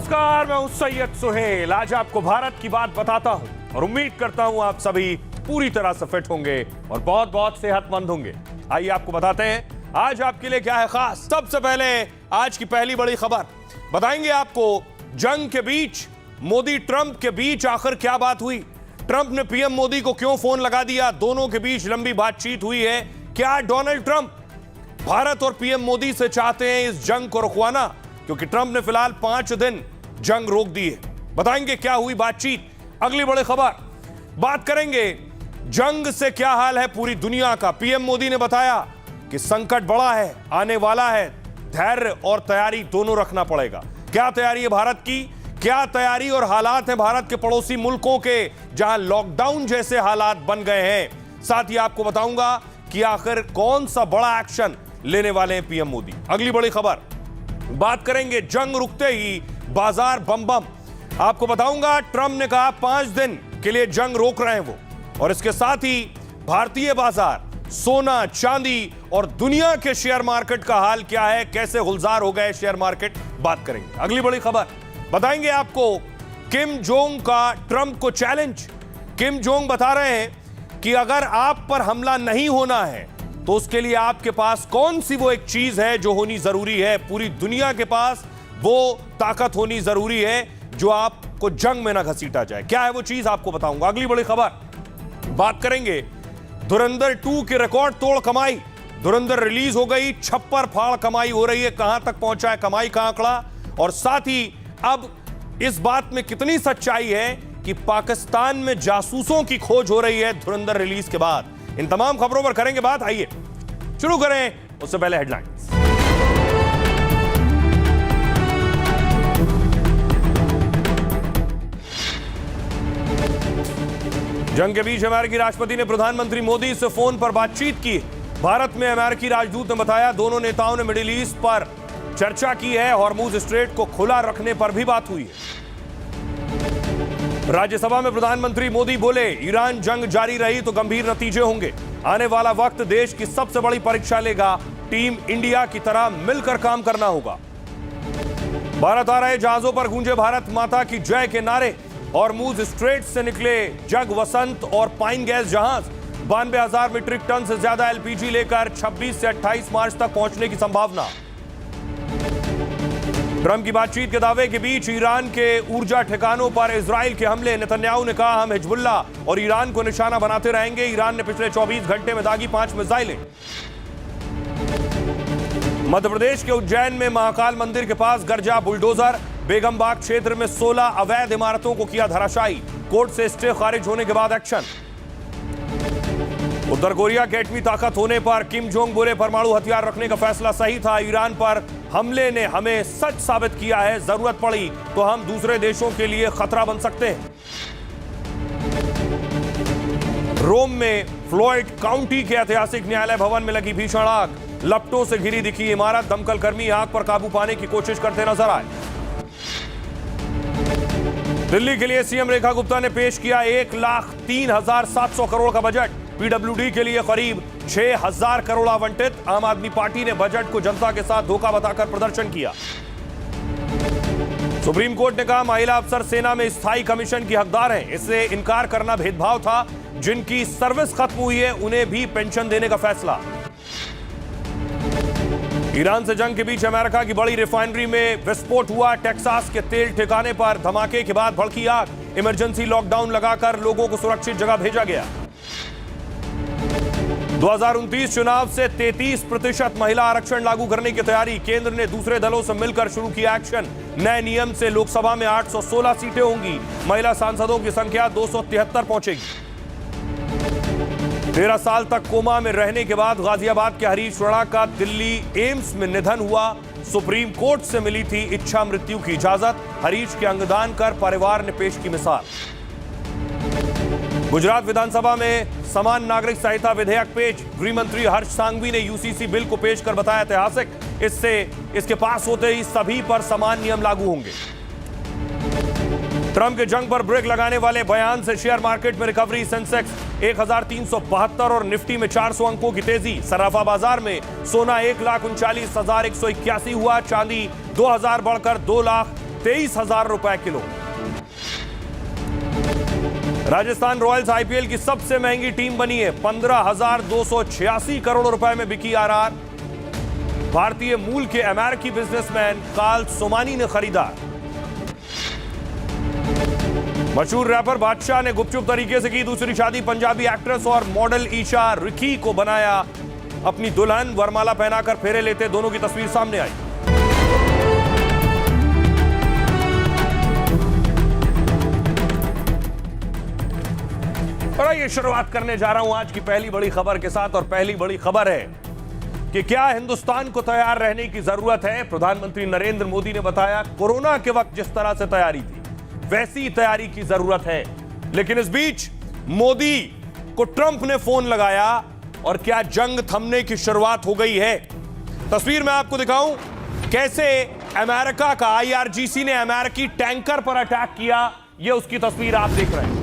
नमस्कार, मैं हूं सैयद सुहेल। आज आपको भारत की बात बताता हूं और उम्मीद करता हूं आप सभी पूरी तरह से फिट होंगे और बहुत बहुत सेहतमंद होंगे। आइए आपको बताते हैं आज आपके लिए क्या है खास। सबसे पहले आज की पहली बड़ी खबर बताएंगे आपको। जंग के बीच मोदी ट्रंप के बीच आखिर क्या बात हुई, ट्रंप ने पीएम मोदी को क्यों फोन लगा दिया, दोनों के बीच लंबी बातचीत हुई है। क्या डोनाल्ड ट्रंप भारत और पीएम मोदी से चाहते हैं इस जंग को रुकवाना, क्योंकि ट्रंप ने फिलहाल 5 दिन जंग रोक दी है। बताएंगे क्या हुई बातचीत। अगली बड़ी खबर बात करेंगे जंग से क्या हाल है पूरी दुनिया का। पीएम मोदी ने बताया कि संकट बड़ा है, आने वाला है, धैर्य और तैयारी दोनों रखना पड़ेगा। क्या तैयारी है भारत की, क्या तैयारी और हालात हैं भारत के पड़ोसी मुल्कों के जहां लॉकडाउन जैसे हालात बन गए हैं। साथ ही आपको बताऊंगा कि आखिर कौन सा बड़ा एक्शन लेने वाले हैं पीएम मोदी। अगली बड़ी खबर बात करेंगे जंग रुकते ही बाजार बम बम। आपको बताऊंगा ट्रंप ने कहा 5 दिन के लिए जंग रोक रहे हैं वो, और इसके साथ ही भारतीय बाजार, सोना, चांदी और दुनिया के शेयर मार्केट का हाल क्या है, कैसे गुलजार हो गए शेयर मार्केट, बात करेंगे। अगली बड़ी खबर बताएंगे आपको किम जोंग का ट्रंप को चैलेंज। किम जोंग बता रहे हैं कि अगर आप पर हमला नहीं होना है तो उसके लिए आपके पास कौन सी वो एक चीज है जो होनी जरूरी है। पूरी दुनिया के पास वो ताकत होनी जरूरी है जो आपको जंग में ना घसीटा जाए। क्या है वो चीज आपको बताऊंगा। अगली बड़ी खबर बात करेंगे धुरंधर 2 की रिकॉर्ड तोड़ कमाई। धुरंधर रिलीज हो गई, छप्पर फाड़ कमाई हो रही है। कहां तक पहुंचा है कमाई का आंकड़ा, और साथ ही अब इस बात में कितनी सच्चाई है कि पाकिस्तान में जासूसों की खोज हो रही है धुरंधर रिलीज के बाद। इन तमाम खबरों पर करेंगे बात। आइए शुरू करें, उससे पहले हेडलाइंस। जंग के बीच अमेरिकी राष्ट्रपति ने प्रधानमंत्री मोदी से फोन पर बातचीत की। भारत में अमेरिकी राजदूत ने बताया दोनों नेताओं ने मिडिल ईस्ट पर चर्चा की है। हॉर्मुज स्ट्रेट को खुला रखने पर भी बात हुई है। राज्यसभा में प्रधानमंत्री मोदी बोले ईरान जंग जारी रही तो गंभीर नतीजे होंगे। आने वाला वक्त देश की सबसे बड़ी परीक्षा लेगा। टीम इंडिया की तरह मिलकर काम करना होगा। भारत आ रहे जहाजों पर गूंजे भारत माता की जय के नारे। हॉर्मुज स्ट्रेट से निकले जग वसंत और पाइन गैस जहाज। 92,000 मीट्रिक टन से ज्यादा एलपीजी लेकर 26 से 28 मार्च तक पहुंचने की संभावना। ट्रंप की बातचीत के दावे के बीच ईरान के ऊर्जा ठिकानों पर इजराइल के हमले। नेतन्याहू ने कहा हम हिजबुल्ला और ईरान को निशाना बनाते रहेंगे। ईरान ने पिछले 24 घंटे में दागी 5 मिसाइलें। मध्य प्रदेश के उज्जैन में महाकाल मंदिर के पास गरजा बुलडोजर। बेगम बाग क्षेत्र में 16 अवैध इमारतों को किया धराशायी। कोर्ट से स्टे खारिज होने के बाद एक्शन। उत्तर कोरिया के एटमी ताकत होने पर किम जोंग बोले परमाणु हथियार रखने का फैसला सही था। ईरान पर हमले ने हमें सच साबित किया है, जरूरत पड़ी तो हम दूसरे देशों के लिए खतरा बन सकते हैं। रोम में फ्लोयड काउंटी के ऐतिहासिक न्यायालय भवन में लगी भीषण आग। लपटों से घिरी दिखी इमारत। दमकल कर्मी आग पर काबू पाने की कोशिश करते नजर आए। दिल्ली के लिए सीएम रेखा गुप्ता ने पेश किया 1,03,700 करोड़ का बजट। पीडब्ल्यूडी के लिए करीब 6,000 करोड़ आवंटित। आम आदमी पार्टी ने बजट को जनता के साथ धोखा बताकर प्रदर्शन किया। सुप्रीम कोर्ट ने कहा महिला अफसर सेना में स्थायी कमीशन की हकदार हैं। इससे इनकार करना भेदभाव था। जिनकी सर्विस खत्म हुई है उन्हें भी पेंशन देने का फैसला। ईरान से जंग के बीच अमेरिका की बड़ी रिफाइनरी में विस्फोट हुआ। टेक्सास के तेल ठिकाने पर धमाके के बाद भड़की आग। इमरजेंसी लॉकडाउन लगाकर लोगों को सुरक्षित जगह भेजा गया। 2029 चुनाव से 33% महिला आरक्षण लागू करने की तैयारी। केंद्र ने दूसरे दलों से मिलकर शुरू किया एक्शन। नए नियम से लोकसभा में 816 सीटें होंगी। महिला सांसदों की संख्या 273 पहुंचेगी। 13 साल तक कोमा में रहने के बाद गाजियाबाद के हरीश राणा का दिल्ली एम्स में निधन हुआ। सुप्रीम कोर्ट से मिली थी इच्छा मृत्यु की इजाजत। हरीश के अंगदान कर परिवार ने पेश की मिसाल। गुजरात विधानसभा में समान नागरिक संहिता विधेयक पेश। गृह मंत्री हर्ष सांघवी ने यूसीसी बिल को पेश कर बताया ऐतिहासिक। इससे इसके पास होते ही सभी पर समान नियम लागू होंगे। ट्रंप के जंग पर ब्रेक लगाने वाले बयान से शेयर मार्केट में रिकवरी। सेंसेक्स 1372 और निफ्टी में 400 अंकों की तेजी। सराफा बाजार में सोना 1,39,181 हुआ। चांदी 2000 बढ़कर 23,000 रुपए किलो। राजस्थान रॉयल्स आईपीएल की सबसे महंगी टीम बनी है। 15,286 करोड़ रुपए में बिकी आरआर। भारतीय मूल के अमेरिकी बिजनेसमैन कार्ल सोमानी ने खरीदा। मशहूर रैपर बादशाह ने गुपचुप तरीके से की दूसरी शादी। पंजाबी एक्ट्रेस और मॉडल ईशा रिकी को बनाया अपनी दुल्हन। वरमाला पहनाकर फेरे लेते दोनों की तस्वीर सामने आई। और ये शुरुआत करने जा रहा हूं आज की पहली बड़ी खबर के साथ। और पहली बड़ी खबर है कि क्या हिंदुस्तान को तैयार रहने की जरूरत है। प्रधानमंत्री नरेंद्र मोदी ने बताया कोरोना के वक्त जिस तरह से तैयारी थी वैसी तैयारी की जरूरत है। लेकिन इस बीच मोदी को ट्रंप ने फोन लगाया और क्या जंग थमने की शुरुआत हो गई है। तस्वीर में आपको दिखाऊं कैसे अमेरिका का आईआरजीसी ने अमेरिकी टैंकर पर अटैक किया। यह उसकी तस्वीर आप देख रहे हैं।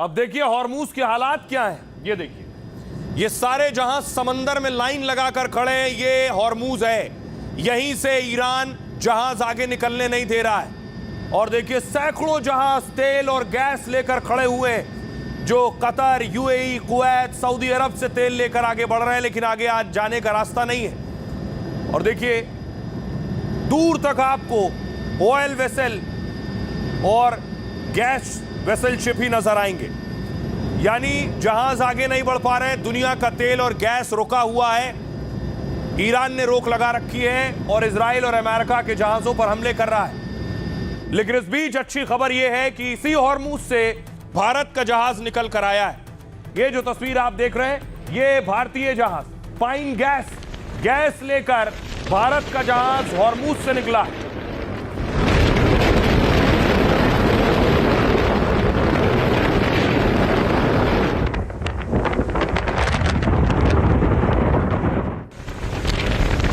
अब देखिए हॉर्मूज के हालात क्या हैं। ये देखिए, ये सारे जहां समंदर में लाइन लगाकर खड़े हैं ये हॉर्मूज है। यहीं से ईरान जहाज आगे निकलने नहीं दे रहा है। और देखिए सैकड़ों जहाज तेल और गैस लेकर खड़े हुए हैं जो कतर, यूएई, कुवैत, सऊदी अरब से तेल लेकर आगे बढ़ रहे हैं। लेकिन आगे आज जाने का रास्ता नहीं है। और देखिए दूर तक आपको ऑयल वेसल और गैस वेसल शिप ही नजर आएंगे। यानी जहाज आगे नहीं बढ़ पा रहे हैं। दुनिया का तेल और गैस रुका हुआ है। ईरान ने रोक लगा रखी है और इजराइल और अमेरिका के जहाजों पर हमले कर रहा है। लेकिन इस बीच अच्छी खबर यह है कि इसी हॉर्मूज से भारत का जहाज निकल कर आया है। ये जो तस्वीर आप देख रहे हैं ये भारतीय जहाज पाइन गैस लेकर भारत का जहाज हॉर्मूज से निकला है।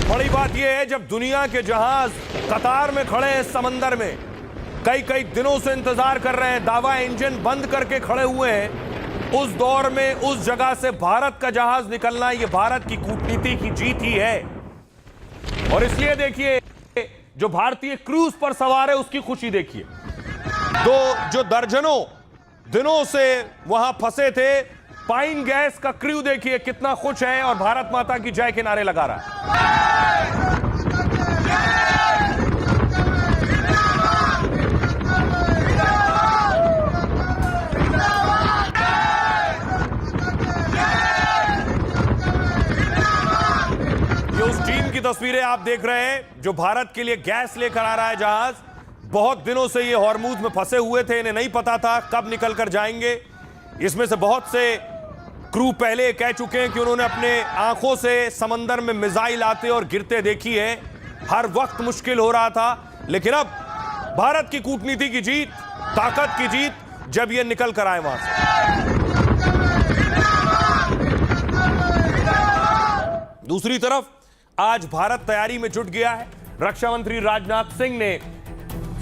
बड़ी बात यह है जब दुनिया के जहाज कतार में खड़े हैं समंदर में, कई दिनों से इंतजार कर रहे हैं, दावा इंजन बंद करके खड़े हुए हैं। उस दौर में उस जगह से भारत का जहाज निकलना ये भारत की कूटनीति की जीत ही है। और इसलिए देखिए जो भारतीय क्रूज पर सवार है उसकी खुशी देखिए। जो दर्जनों दिनों से वहां फंसे थे, पाइन गैस का क्रू देखिए कितना खुश है और भारत माता की जय के नारे लगा रहा है। ये उस टीम की तस्वीरें आप देख रहे हैं जो भारत के लिए गैस लेकर आ रहा है जहाज। बहुत दिनों से ये हॉर्मूज में फंसे हुए थे, इन्हें नहीं पता था कब निकल कर जाएंगे। इसमें से बहुत से क्रू पहले कह चुके हैं कि उन्होंने अपने आंखों से समंदर में मिसाइल आते और गिरते देखी है। हर वक्त मुश्किल हो रहा था, लेकिन अब भारत की कूटनीति की जीत, ताकत की जीत जब ये निकल कर आए वहां से। दूसरी तरफ आज भारत तैयारी में जुट गया है। रक्षा मंत्री राजनाथ सिंह ने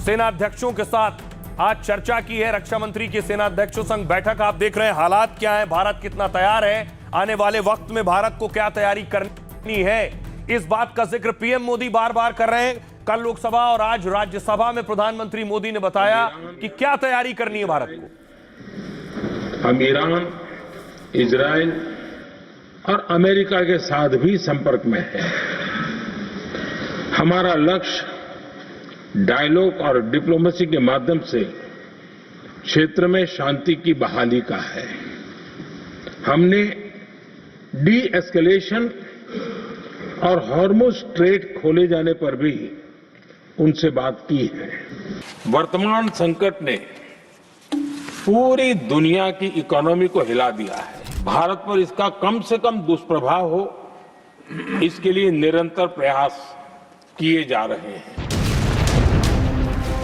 सेनाध्यक्षों के साथ आज चर्चा की है। रक्षा मंत्री की सेनाध्यक्षों संग बैठक आप देख रहे हैं। हालात क्या है, भारत कितना तैयार है, आने वाले वक्त में भारत को क्या तैयारी करनी है, इस बात का जिक्र पीएम मोदी बार बार कर रहे हैं। कल लोकसभा और आज राज्यसभा में प्रधानमंत्री मोदी ने बताया कि क्या तैयारी करनी है भारत को। हम ईरान, इजराइल और अमेरिका के साथ भी संपर्क में है। हमारा लक्ष्य डायलॉग और डिप्लोमेसी के माध्यम से क्षेत्र में शांति की बहाली का है। हमने डी एस्केलेशन और हॉर्मुज स्ट्रेट खोले जाने पर भी उनसे बात की है। वर्तमान संकट ने पूरी दुनिया की इकोनॉमी को हिला दिया है। भारत पर इसका कम से कम दुष्प्रभाव हो, इसके लिए निरंतर प्रयास किए जा रहे हैं।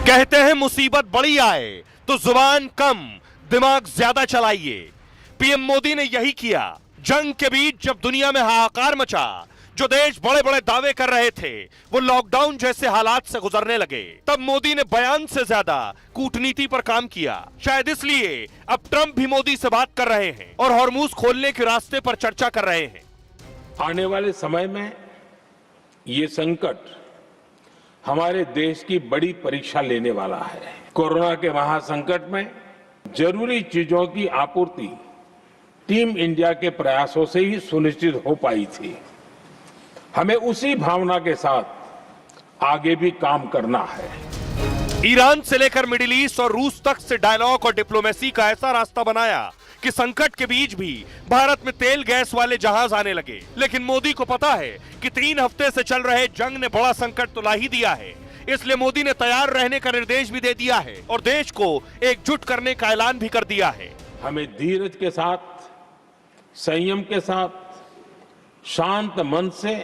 कहते हैं मुसीबत बड़ी आए तो जुबान कम, दिमाग ज्यादा चलाइए। पीएम मोदी ने यही किया। जंग के बीच जब दुनिया में हाहाकार मचा, जो देश बड़े बड़े दावे कर रहे थे वो लॉकडाउन जैसे हालात से गुजरने लगे, तब मोदी ने बयान से ज्यादा कूटनीति पर काम किया। शायद इसलिए अब ट्रंप भी मोदी से बात कर रहे हैं और हॉर्मूज खोलने के रास्ते पर चर्चा कर रहे हैं। आने वाले समय में ये संकट हमारे देश की बड़ी परीक्षा लेने वाला है। कोरोना के महासंकट में जरूरी चीजों की आपूर्ति टीम इंडिया के प्रयासों से ही सुनिश्चित हो पाई थी। हमें उसी भावना के साथ आगे भी काम करना है। ईरान से लेकर मिडिल ईस्ट और रूस तक से डायलॉग और डिप्लोमेसी का ऐसा रास्ता बनाया कि संकट के बीच भी भारत में तेल गैस वाले जहाज आने लगे। लेकिन मोदी को पता है कि 3 हफ्ते से चल रहे जंग ने बड़ा संकट तो ला ही दिया है, इसलिए मोदी ने तैयार रहने का निर्देश भी दे दिया है और देश को एकजुट करने का ऐलान भी कर दिया है। हमें धीरज के साथ, संयम के साथ, शांत मन से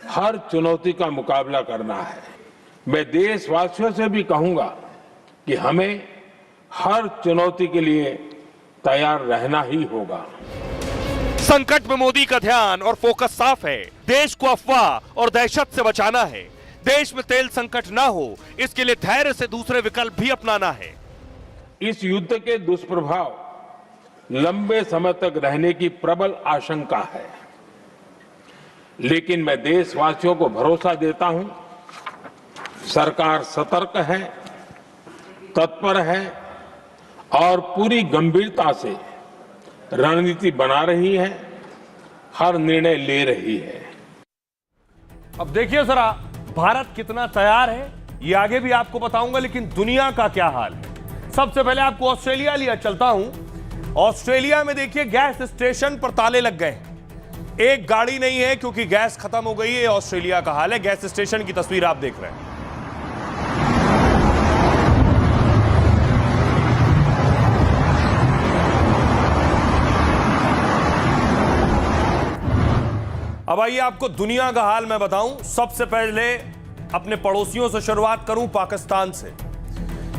हर चुनौती का मुकाबला करना है। मैं देशवासियों से भी कहूंगा कि हमें हर चुनौती के लिए तैयार रहना ही होगा। संकट में मोदी का ध्यान और फोकस साफ है। देश को अफवाह और दहशत से बचाना है। देश में तेल संकट ना हो, इसके लिए धैर्य से दूसरे विकल्प भी अपनाना है। इस युद्ध के दुष्प्रभाव लंबे समय तक रहने की प्रबल आशंका है, लेकिन मैं देशवासियों को भरोसा देता हूं, सरकार सतर्क है, तत्पर है और पूरी गंभीरता से रणनीति बना रही है, हर निर्णय ले रही है। अब देखिए जरा भारत कितना तैयार है, ये आगे भी आपको बताऊंगा, लेकिन दुनिया का क्या हाल है। सबसे पहले आपको ऑस्ट्रेलिया लिया चलता हूं। ऑस्ट्रेलिया में देखिए गैस स्टेशन पर ताले लग गए। एक गाड़ी नहीं है क्योंकि गैस खत्म हो गई है। ऑस्ट्रेलिया का हाल है। गैस स्टेशन की तस्वीर आप देख रहे हैं। अब आइए आपको दुनिया का हाल मैं बताऊं। सबसे पहले अपने पड़ोसियों से शुरुआत करूं, पाकिस्तान से।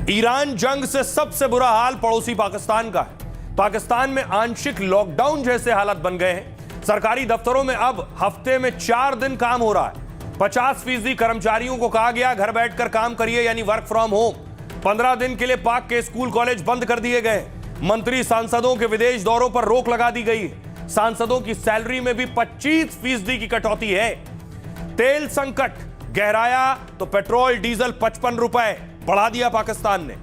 ईरान जंग से सबसे बुरा हाल पड़ोसी पाकिस्तान का है। पाकिस्तान में आंशिक लॉकडाउन जैसे हालात बन गए हैं। सरकारी दफ्तरों में अब हफ्ते में 4 दिन काम हो रहा है। 50% कर्मचारियों को कहा गया घर बैठकर काम करिए, यानी वर्क फ्रॉम होम। 15 दिन के लिए पाक के स्कूल कॉलेज बंद कर दिए गए। मंत्री सांसदों के विदेश दौरों पर रोक लगा दी गई है। सांसदों की सैलरी में भी 25% की कटौती है। तेल संकट गहराया तो पेट्रोल डीजल 55 रुपए बढ़ा दिया पाकिस्तान ने।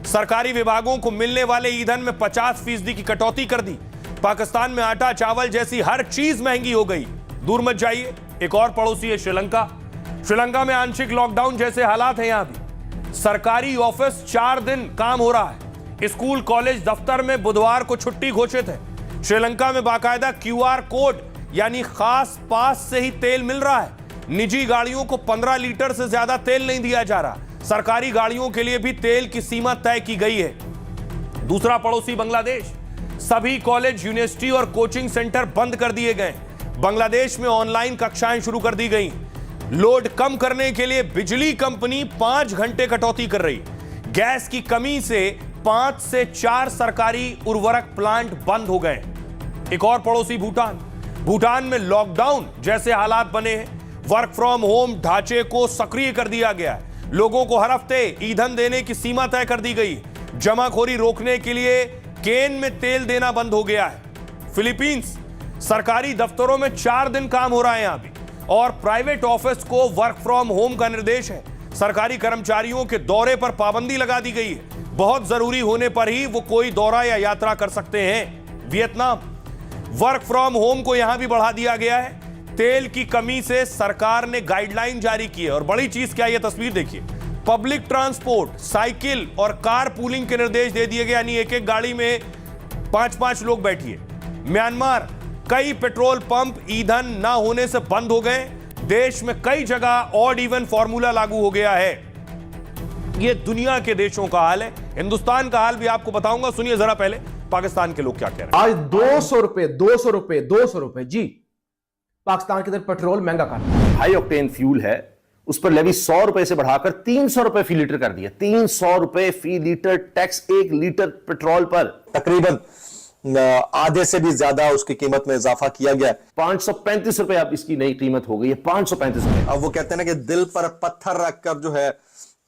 सरकारी विभागों को मिलने वाले ईंधन में 50% की कटौती कर दी। पाकिस्तान में आटा चावल जैसी हर चीज महंगी हो गई। दूर मत जाइए, एक और पड़ोसी है श्रीलंका। श्रीलंका में आंशिक लॉकडाउन जैसे हालात हैं। यहां भी सरकारी ऑफिस 4 दिन काम हो रहा है। स्कूल कॉलेज दफ्तर में बुधवार को छुट्टी घोषित है। श्रीलंका में बाकायदा QR कोड यानी खास पास से ही तेल मिल रहा है। निजी गाड़ियों को 15 लीटर से ज्यादा तेल नहीं दिया जा रहा। सरकारी गाड़ियों के लिए भी तेल की सीमा तय की गई है। दूसरा पड़ोसी बांग्लादेश। सभी कॉलेज, यूनिवर्सिटी और कोचिंग सेंटर बंद कर दिए गए। बांग्लादेश में ऑनलाइन कक्षाएं शुरू कर दी गई। लोड कम करने के लिए बिजली कंपनी 5 घंटे कटौती कर रही। गैस की कमी से 5 से 4 सरकारी उर्वरक प्लांट बंद हो गए। एक और पड़ोसी भूटान। भूटान में लॉकडाउन जैसे हालात बने हैं। वर्क फ्रॉम होम ढांचे को सक्रिय कर दिया गया है। लोगों को हर हफ्ते ईंधन देने की सीमा तय कर दी गई। जमाखोरी रोकने के लिए केन में तेल देना बंद हो गया है। फिलीपींस सरकारी दफ्तरों में 4 दिन काम हो रहा है यहां भी, और प्राइवेट ऑफिस को वर्क फ्रॉम होम का निर्देश है। सरकारी कर्मचारियों के दौरे पर पाबंदी लगा दी गई है। बहुत जरूरी होने पर ही वो कोई दौरा या यात्रा कर सकते हैं। वियतनाम वर्क फ्रॉम होम को यहां भी बढ़ा दिया गया है। तेल की कमी से सरकार ने गाइडलाइन जारी की है। और बड़ी चीज क्या, ये तस्वीर देखिए। पब्लिक ट्रांसपोर्ट, साइकिल और कार पूलिंग के निर्देश दे दिए गए, यानी एक गाड़ी में 5-5 लोग बैठिए। म्यांमार कई पेट्रोल पंप ईंधन ना होने से बंद हो गए। देश में कई जगह ऑड इवन फॉर्मूला लागू हो गया है। ये दुनिया के देशों का हाल है। हिंदुस्तान का हाल भी आपको बताऊंगा, सुनिए जरा पहले। पाकिस्तान के लोग क्या कह रहे हैं। आज 200 रुपए जी पाकिस्तान की तरफ पेट्रोल महंगा कर दिया। हाई ऑक्टेन फ्यूल है, उस पर लेवी 100 रुपए से बढ़ाकर 300 रुपए फी लीटर कर दिया। 300 रुपए फी लीटर टैक्स 1 लीटर पेट्रोल पर। तकरीबन आधे से भी ज्यादा उसकी कीमत में इजाफा किया गया। 535 रुपए अब इसकी नई कीमत हो गई है, 535 रुपए। अब वो कहते हैं ना कि दिल पर पत्थर रखकर जो है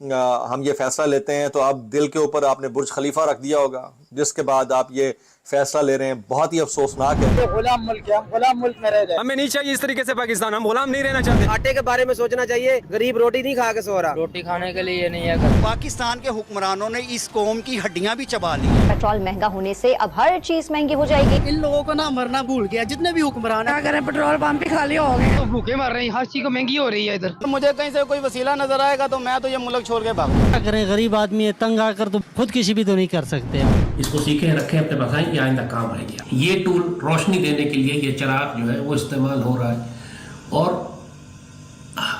हम ये फैसला लेते हैं, तो अब दिल के ऊपर आपने बुर्ज खलीफा रख दिया होगा, जिसके बाद आप ये फैसला ले रहे हैं। बहुत ही अफसोसनाक है। गुलाम मुल्क है, हम गुलाम मुल्क में रह जाए। हमें नहीं चाहिए इस तरीके से पाकिस्तान, हम गुलाम नहीं रहना चाहते। आटे के बारे में सोचना चाहिए, गरीब रोटी नहीं खा के सो रहा। रोटी खाने के लिए नहीं है। पाकिस्तान के हुक्मरानों ने इस कौम की हड्डियां भी चबा ली। पेट्रोल महंगा होने से अब हर चीज महंगी हो जाएगी। इन लोगों को ना मरना भूल गया, जितने भी हुक्मरान है। अगर पेट्रोल पंप भी खाली हो गए तो भूखे मर रहे हैं, हर चीज को महंगी हो रही है इधर। मुझे कहीं से कोई वसीला नजर आएगा तो मैं तो ये मुल्क छोड़ के भागूं। क्या करें, गरीब आदमी है, तंग आकर तो खुदकुशी भी तो नहीं कर सकते। इसको सीखे रखें अपने पास, ये आइंदा काम आएगी। ये टूल रोशनी देने के लिए ये चिराग जो है वो इस्तेमाल हो रहा है, और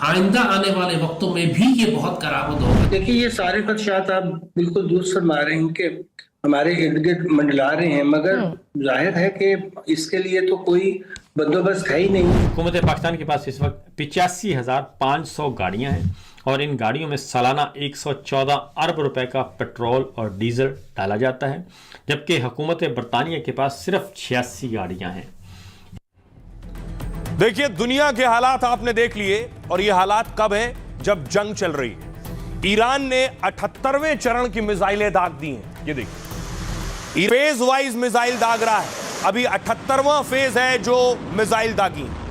आइंदा आने वाले वक्तों में भी ये बहुत करामद होगा। देखिए, ये सारे खदशात आप बिल्कुल दुरुस्त फरमा रहे हैं कि हमारे इर्द गिर्द मंडला रहे हैं, मगर जाहिर है कि इसके लिए तो कोई बंदोबस्त है ही नहीं। हुकूमत पाकिस्तान के पास इस वक्त 85,500 गाड़ियां हैं, और इन गाड़ियों में सालाना 114 अरब रुपए का पेट्रोल और डीजल डाला जाता है, जबकि हुकूमत बरतानिया के पास सिर्फ 86 गाड़ियां हैं। देखिए, दुनिया के हालात आपने देख लिए, और ये हालात कब है? जब जंग चल रही है। ईरान ने 78वें चरण की मिसाइलें दाग दी हैं। ये देखिए, फेज वाइज मिसाइल दाग रहा है। अभी 78वां फेज है जो मिसाइल दागी है।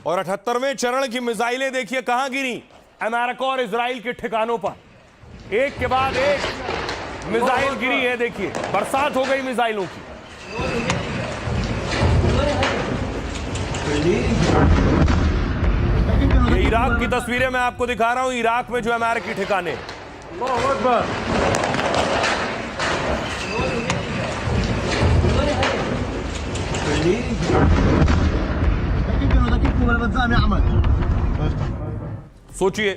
और 78वें चरण की मिसाइलें देखिए कहां गिरी। अमेरिका और इजराइल के ठिकानों पर एक के बाद एक मिसाइल गिरी है। देखिए, बरसात हो गई मिसाइलों की। ये इराक की तस्वीरें मैं आपको दिखा रहा हूं। इराक में जो अमेरिकी ठिकाने, सोचिए,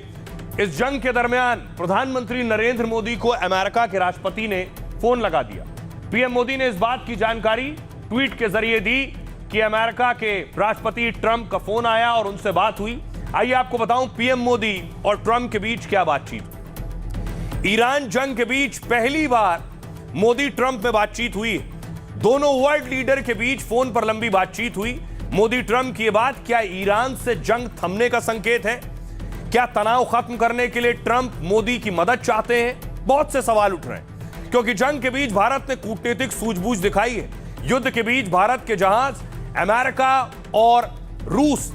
इस जंग के दरमियान प्रधानमंत्री नरेंद्र मोदी को अमेरिका के राष्ट्रपति ने फोन लगा दिया। पीएम मोदी ने इस बात की जानकारी ट्वीट के जरिए दी कि अमेरिका के राष्ट्रपति ट्रंप का फोन आया और उनसे बात हुई। आइए आपको बताऊं पीएम मोदी और ट्रंप के बीच क्या बातचीत हुई। ईरान जंग के बीच पहली बार मोदी ट्रंप में बातचीत हुई। दोनों वर्ल्ड लीडर के बीच फोन पर लंबी बातचीत हुई। मोदी ट्रंप की बात क्या ईरान से जंग थमने का संकेत है? क्या तनाव खत्म करने के लिए ट्रंप मोदी की मदद चाहते हैं? बहुत से सवाल उठ रहे हैं, क्योंकि जंग के बीच भारत ने कूटनीतिक सूझबूझ दिखाई है। युद्ध के बीच भारत के जहाज अमेरिका और रूस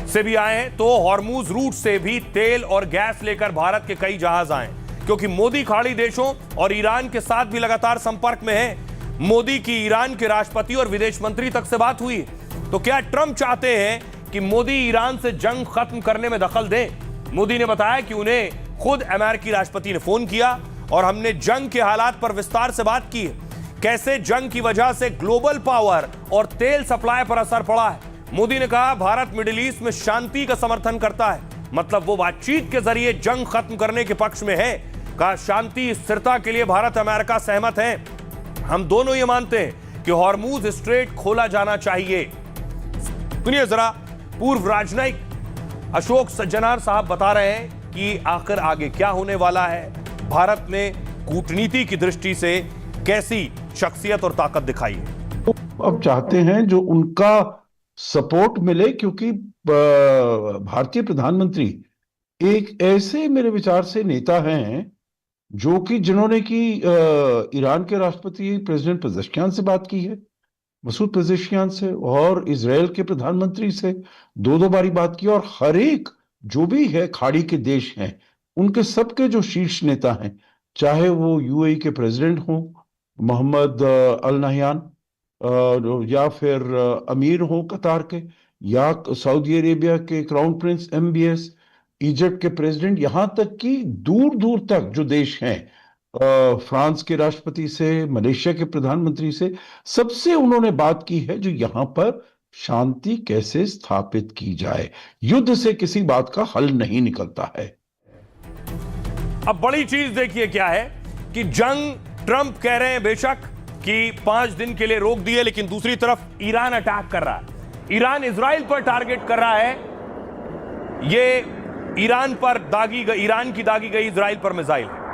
से भी आए हैं, तो हॉर्मूज रूट से भी तेल और गैस लेकर भारत के कई जहाज आए, क्योंकि मोदी खाड़ी देशों और ईरान के साथ भी लगातार संपर्क में है। मोदी की ईरान के राष्ट्रपति और विदेश मंत्री तक से बात हुई। तो क्या ट्रंप चाहते हैं कि मोदी ईरान से जंग खत्म करने में दखल दें? मोदी ने बताया कि उन्हें खुद अमेरिकी राष्ट्रपति ने फोन किया और हमने जंग के हालात पर विस्तार से बात की है। कैसे जंग की वजह से ग्लोबल पावर और तेल सप्लाई पर असर पड़ा है। मोदी ने कहा भारत मिडिल ईस्ट में शांति का समर्थन करता है, मतलब वो बातचीत के जरिए जंग खत्म करने के पक्ष में है। कहा शांति स्थिरता के लिए भारत अमेरिका सहमत है। हम दोनों ये मानते हैं कि हॉर्मूज स्ट्रेट खोला जाना चाहिए। सुनिए जरा, पूर्व राजनयिक अशोक सज्जनार साहब बता रहे हैं कि आखिर आगे क्या होने वाला है। भारत ने कूटनीति की दृष्टि से कैसी शख्सियत और ताकत दिखाई है। अब चाहते हैं जो उनका सपोर्ट मिले, क्योंकि भारतीय प्रधानमंत्री एक ऐसे मेरे विचार से नेता हैं जो कि जिन्होंने कि ईरान के राष्ट्रपति प्रेसिडेंट पेजेश्कियान से बात की है, मसूद पेजेश्कियान से, और इजराइल के प्रधानमंत्री से दो बारी बात की, और हर एक जो भी है खाड़ी के देश हैं उनके सबके जो शीर्ष नेता हैं, चाहे वो यूएई के प्रेसिडेंट हों मोहम्मद अल नहयान, या फिर अमीर हों कतार के, या सऊदी अरेबिया के क्राउन प्रिंस MBS, इजिप्ट के प्रेसिडेंट, यहां तक कि दूर दूर तक जो देश हैं, फ्रांस के राष्ट्रपति से, मलेशिया के प्रधानमंत्री से, सबसे उन्होंने बात की है जो यहां पर शांति कैसे स्थापित की जाए। युद्ध से किसी बात का हल नहीं निकलता है। अब बड़ी चीज देखिए क्या है कि जंग ट्रंप कह रहे हैं बेशक कि 5 दिन के लिए रोक दिए, लेकिन दूसरी तरफ ईरान अटैक कर रहा है। ईरान इजराइल पर टारगेट कर रहा है। ये ईरान की दागी गई इजराइल पर मिसाइल है।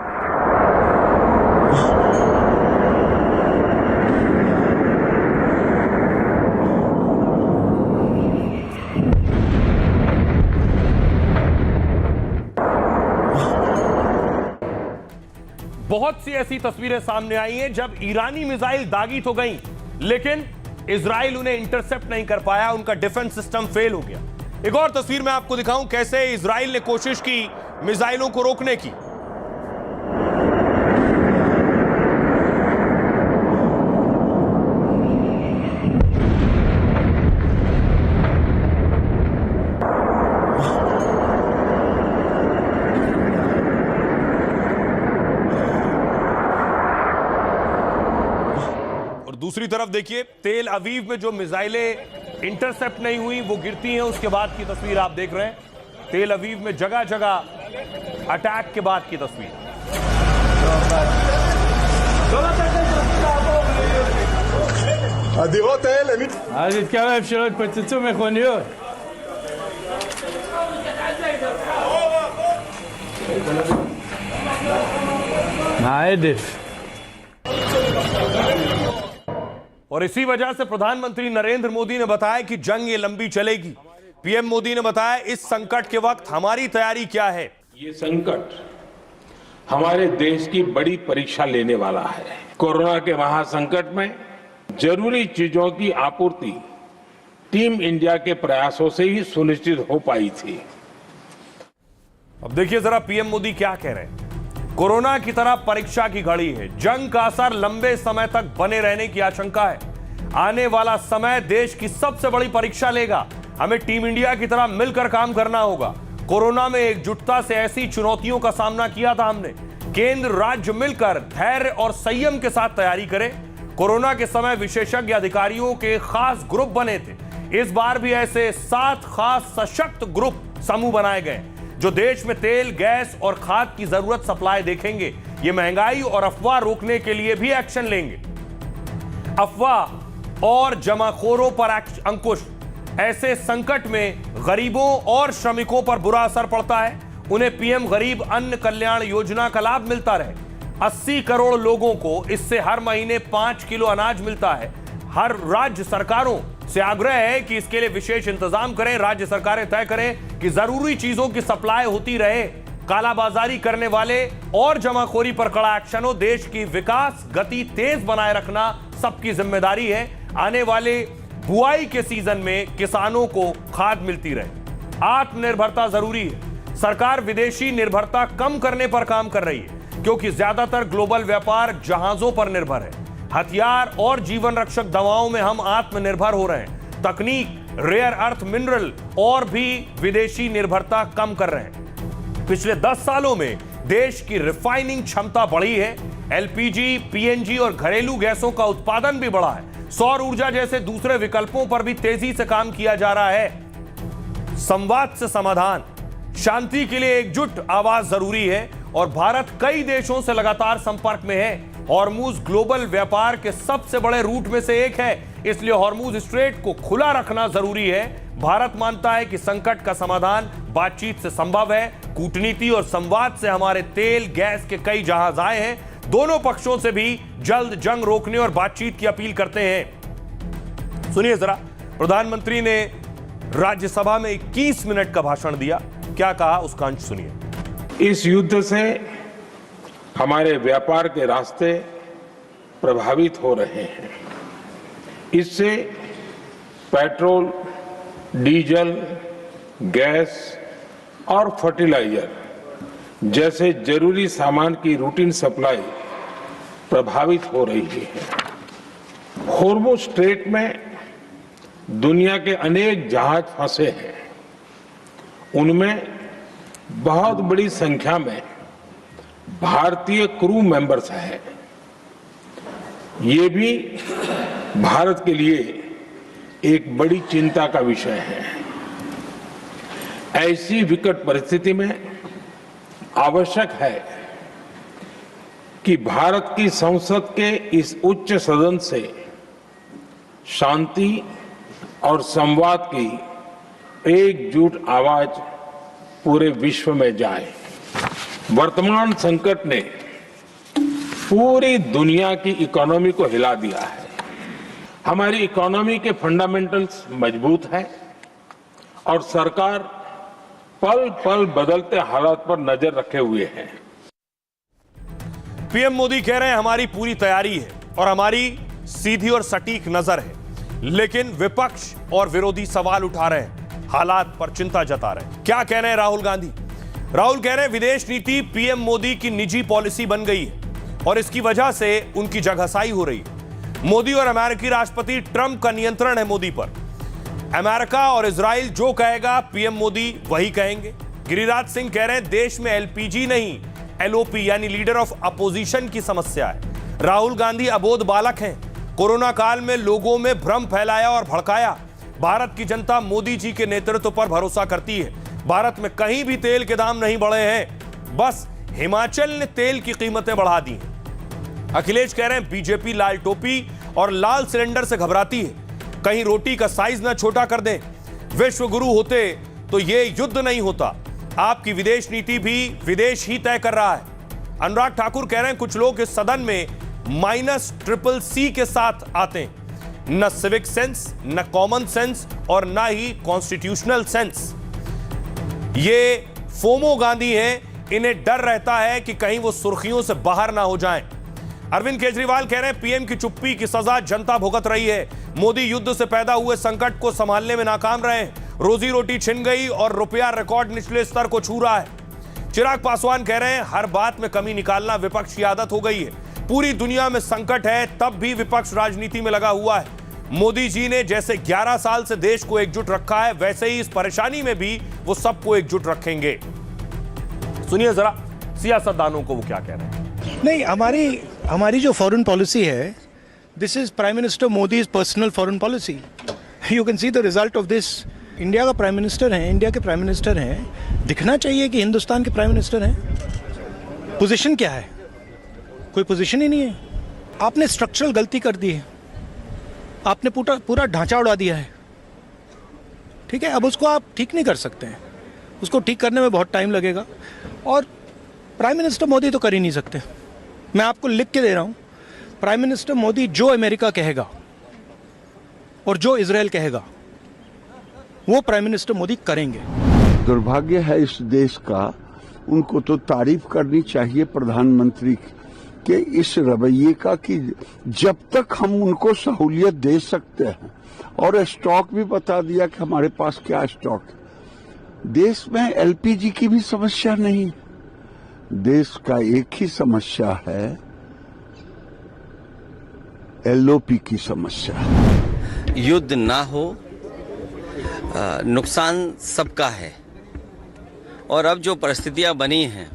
बहुत सी ऐसी तस्वीरें सामने आई हैं जब ईरानी मिसाइल दागी तो गई, लेकिन इजराइल उन्हें इंटरसेप्ट नहीं कर पाया, उनका डिफेंस सिस्टम फेल हो गया। एक और तस्वीर मैं आपको दिखाऊं कैसे इजराइल ने कोशिश की मिसाइलों को रोकने की। दूसरी तरफ देखिए तेल अवीव में जो मिसाइलें इंटरसेप्ट नहीं हुई वो गिरती हैं, उसके बाद की तस्वीर आप देख रहे हैं। तेल अवीव में जगह जगह अटैक के बाद की तस्वीर। אז התקרב שלא התפוצצו מכוניות. העדף. और इसी वजह से प्रधानमंत्री नरेंद्र मोदी ने बताया कि जंग ये लंबी चलेगी। पीएम मोदी ने बताया इस संकट के वक्त हमारी तैयारी क्या है। ये संकट हमारे देश की बड़ी परीक्षा लेने वाला है। कोरोना के महासंकट में जरूरी चीजों की आपूर्ति टीम इंडिया के प्रयासों से ही सुनिश्चित हो पाई थी। अब देखिए जरा पीएम मोदी क्या कह रहे हैं। कोरोना की तरह परीक्षा की घड़ी है, जंग का असर लंबे समय तक बने रहने की आशंका है। आने वाला समय देश की सबसे बड़ी परीक्षा लेगा। हमें टीम इंडिया की तरह मिलकर काम करना होगा। कोरोना में एकजुटता से ऐसी चुनौतियों का सामना किया था हमने। केंद्र राज्य मिलकर धैर्य और संयम के साथ तैयारी करें। कोरोना के समय विशेषज्ञ अधिकारियों के खास ग्रुप बने थे। इस बार भी ऐसे 7 खास सशक्त ग्रुप समूह बनाए गए जो देश में तेल, गैस और खाद की जरूरत सप्लाई देखेंगे। ये महंगाई और अफवाह रोकने के लिए भी एक्शन लेंगे। अफवाह और जमाखोरों पर अंकुश। ऐसे संकट में गरीबों और श्रमिकों पर बुरा असर पड़ता है। उन्हें पीएम गरीब अन्न कल्याण योजना का लाभ मिलता रहे। 80 करोड़ लोगों को इससे हर महीने 5 किलो अनाज मिलता है। हर राज्य सरकारों से आग्रह है कि इसके लिए विशेष इंतजाम करें। राज्य सरकारें तय करें कि जरूरी चीजों की सप्लाई होती रहे। कालाबाजारी करने वाले और जमाखोरी पर कड़ा एक्शन हो। देश की विकास गति तेज बनाए रखना सबकी जिम्मेदारी है। आने वाले बुआई के सीजन में किसानों को खाद मिलती रहे। आत्मनिर्भरता जरूरी है। सरकार विदेशी निर्भरता कम करने पर काम कर रही है, क्योंकि ज्यादातर ग्लोबल व्यापार जहाजों पर निर्भर है। हथियार और जीवन रक्षक दवाओं में हम आत्मनिर्भर हो रहे हैं। तकनीक, रेयर अर्थ मिनरल और भी विदेशी निर्भरता कम कर रहे हैं। पिछले 10 सालों में देश की रिफाइनिंग क्षमता बढ़ी है। LPG, PNG और घरेलू गैसों का उत्पादन भी बढ़ा है। सौर ऊर्जा जैसे दूसरे विकल्पों पर भी तेजी से काम किया जा रहा है। संवाद से समाधान, शांति के लिए एकजुट आवाज जरूरी है और भारत कई देशों से लगातार संपर्क में है। हॉर्मुज ग्लोबल व्यापार के सबसे बड़े रूट में से एक है, इसलिए हॉर्मुज स्ट्रेट को खुला रखना जरूरी है। भारत मानता है कि संकट का समाधान बातचीत से संभव है। कूटनीति और संवाद से हमारे तेल, गैस के कई जहाज आए हैं। दोनों पक्षों से भी जल्द जंग रोकने और बातचीत की अपील करते हैं। सुनिए जरा, प्रधानमंत्री ने राज्यसभा में 21 मिनट का भाषण दिया। क्या कहा उसका अंश सुनिए। इस युद्ध से हमारे व्यापार के रास्ते प्रभावित हो रहे हैं। इससे पेट्रोल, डीजल, गैस और फर्टिलाइजर जैसे जरूरी सामान की रूटीन सप्लाई प्रभावित हो रही है। हॉर्मुज स्ट्रेट में दुनिया के अनेक जहाज फंसे हैं, उनमें बहुत बड़ी संख्या में भारतीय क्रू मेंबर्स हैं। ये भी भारत के लिए एक बड़ी चिंता का विषय है। ऐसी विकट परिस्थिति में आवश्यक है कि भारत की संसद के इस उच्च सदन से शांति और संवाद की एकजुट आवाज पूरे विश्व में जाए। वर्तमान संकट ने पूरी दुनिया की इकोनॉमी को हिला दिया है। हमारी इकोनॉमी के फंडामेंटल्स मजबूत हैं और सरकार पल पल बदलते हालात पर नजर रखे हुए है। पीएम मोदी कह रहे हैं हमारी पूरी तैयारी है और हमारी सीधी और सटीक नजर है, लेकिन विपक्ष और विरोधी सवाल उठा रहे हैं, हालात पर चिंता जता रहे हैं। क्या कह रहे हैं राहुल गांधी? राहुल कह रहे हैं विदेश नीति पीएम मोदी की निजी पॉलिसी बन गई है और इसकी वजह से उनकी जगहसाई हो रही है। मोदी और अमेरिकी राष्ट्रपति ट्रंप का नियंत्रण है मोदी पर। अमेरिका और इजराइल जो कहेगा पीएम मोदी वही कहेंगे। गिरिराज सिंह कह रहे हैं देश में एलपीजी नहीं एलओपी यानी लीडर ऑफ अपोजिशन की समस्या है। राहुल गांधी अबोध बालक हैं। कोरोना काल में लोगों में भ्रम फैलाया और भड़काया। भारत की जनता मोदी जी के नेतृत्व पर भरोसा करती है। भारत में कहीं भी तेल के दाम नहीं बढ़े हैं, बस हिमाचल ने तेल की कीमतें बढ़ा दी हैं। अखिलेश कह रहे हैं बीजेपी लाल टोपी और लाल सिलेंडर से घबराती है, कहीं रोटी का साइज ना छोटा कर दें। विश्व गुरु होते तो यह युद्ध नहीं होता। आपकी विदेश नीति भी विदेश ही तय कर रहा है। अनुराग ठाकुर कह रहे हैं कुछ लोग इस सदन में -CCC के साथ आते हैं, न सिविक सेंस, न कॉमन सेंस और न ही कॉन्स्टिट्यूशनल सेंस। ये फोमो गांधी हैं, इन्हें डर रहता है कि कहीं वो सुर्खियों से बाहर ना हो जाएं। अरविंद केजरीवाल कह रहे हैं पीएम की चुप्पी की सजा जनता भुगत रही है। मोदी युद्ध से पैदा हुए संकट को संभालने में नाकाम रहे। रोजी रोटी छिन गई और रुपया रिकॉर्ड निचले स्तर को छू रहा है। चिराग पासवान कह रहे हैं हर बात में कमी निकालना विपक्ष की आदत हो गई है। पूरी दुनिया में संकट है तब भी विपक्ष राजनीति में लगा हुआ है। मोदी जी ने जैसे 11 साल से देश को एकजुट रखा है, वैसे ही इस परेशानी में भी वो सबको एकजुट रखेंगे। सुनिए जरा सियासतदानों को वो क्या कह रहे हैं। नहीं, हमारी जो फॉरेन पॉलिसी है, this is prime minister Modi's personal foreign policy. You can see the result of this. India का प्राइम मिनिस्टर है, इंडिया के प्राइम मिनिस्टर हैं, दिखना चाहिए कि हिंदुस्तान के प्राइम मिनिस्टर हैं। पोजीशन क्या है? कोई पोजीशन ही नहीं है। आपने स्ट्रक्चरल गलती कर दी है, आपने पूरा ढांचा उड़ा दिया है। ठीक है, अब उसको आप ठीक नहीं कर सकते हैं, उसको ठीक करने में बहुत टाइम लगेगा और प्राइम मिनिस्टर मोदी तो कर ही नहीं सकते। मैं आपको लिख के दे रहा हूं, प्राइम मिनिस्टर मोदी जो अमेरिका कहेगा और जो इजराइल कहेगा वो प्राइम मिनिस्टर मोदी करेंगे। दुर्भाग्य है इस देश का। उनको तो तारीफ करनी चाहिए प्रधानमंत्री के इस रवैये का कि जब तक हम उनको सहूलियत दे सकते हैं, और स्टॉक भी बता दिया कि हमारे पास क्या स्टॉक है। देश में एलपीजी की भी समस्या नहीं, देश का एक ही समस्या है, एलओपी की समस्या। युद्ध ना हो, नुकसान सबका है और अब जो परिस्थितियां बनी हैं,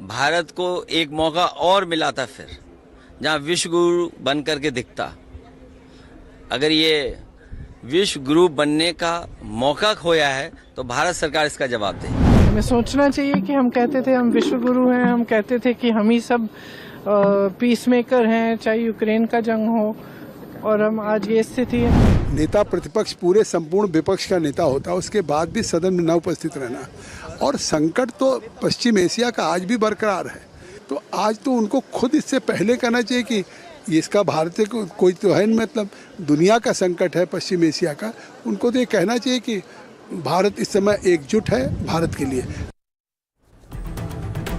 भारत को एक मौका और मिला था फिर, जहां विश्व गुरु बन करके दिखता। अगर ये विश्व गुरु बनने का मौका खोया है तो भारत सरकार इसका जवाब दे। हमें सोचना चाहिए कि हम कहते थे हम विश्व गुरु हैं, हम कहते थे कि हम ही सब पीस मेकर हैं, चाहे यूक्रेन का जंग हो, और हम आज ये स्थिति है। नेता प्रतिपक्ष पूरे संपूर्ण विपक्ष का नेता होता है, उसके बाद भी सदन में न उपस्थित रहना। और संकट तो पश्चिम एशिया का आज भी बरकरार है, तो आज तो उनको खुद इससे पहले कहना चाहिए कि इसका भारत को कोई तो है, मतलब दुनिया का संकट है पश्चिम एशिया का। उनको तो ये कहना चाहिए कि भारत इस समय एकजुट है भारत के लिए।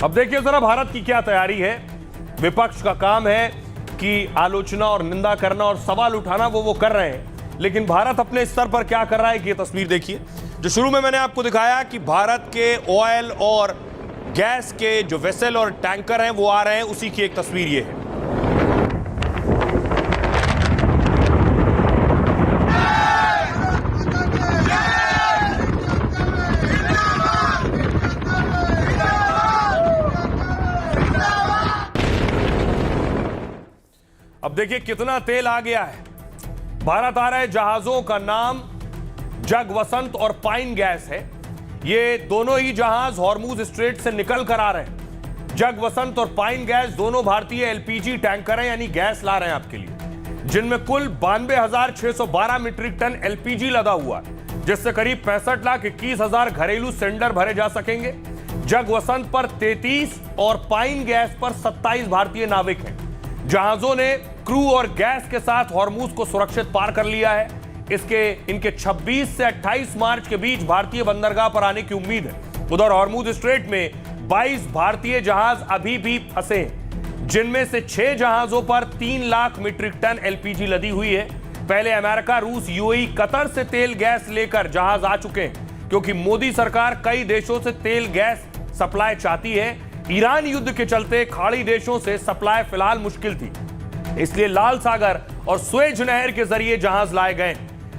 अब देखिए जरा भारत की क्या तैयारी है। विपक्ष का काम है कि आलोचना और निंदा करना और सवाल उठाना, वो कर रहे हैं, लेकिन भारत अपने स्तर पर क्या कर रहा है कि ये तस्वीर देखिए। जो शुरू में मैंने आपको दिखाया कि भारत के ऑयल और गैस के जो वेसल और टैंकर हैं वो आ रहे हैं, उसी की एक तस्वीर ये है। देखिए कितना तेल आ गया है। भारत आ रहे जहाजों का नाम जगवसंत और पाइन गैस है। ये दोनों ही जहाज हॉर्मूज स्ट्रेट से निकल कर आ रहे हैं। जगवसंत और पाइन गैस दोनों भारतीय एलपीजी टैंकर हैं, यानी गैस ला रहे हैं आपके लिए, जिनमें कुल 92,612 मीट्रिक टन एलपीजी लदा हुआ है, जिससे करीब 65,21,000 घरेलू सिलेंडर भरे जा सकेंगे। जगवसंत पर 33 और पाइन गैस पर 27 भारतीय नाविक हैं। जहाजों ने क्रू और गैस के साथ हॉर्मूज को सुरक्षित पार कर लिया है। इनके 26 से 28 मार्च के बीच भारतीय बंदरगाह पर आने की उम्मीद है। उधर हॉर्मूज स्ट्रेट में 22 भारतीय जहाज अभी भी फंसे हैं, जिनमें से 6 जहाजों पर 3 लाख मीट्रिक टन एलपीजी लदी हुई है। पहले अमेरिका, रूस, यूएई, कतर से तेल गैस लेकर जहाज आ चुके हैं, क्योंकि मोदी सरकार कई देशों से तेल गैस सप्लाई चाहती है। ईरान युद्ध के चलते खाड़ी देशों से सप्लाई फिलहाल मुश्किल थी, इसलिए लाल सागर और स्वेज नहर के जरिए जहाज लाए गए।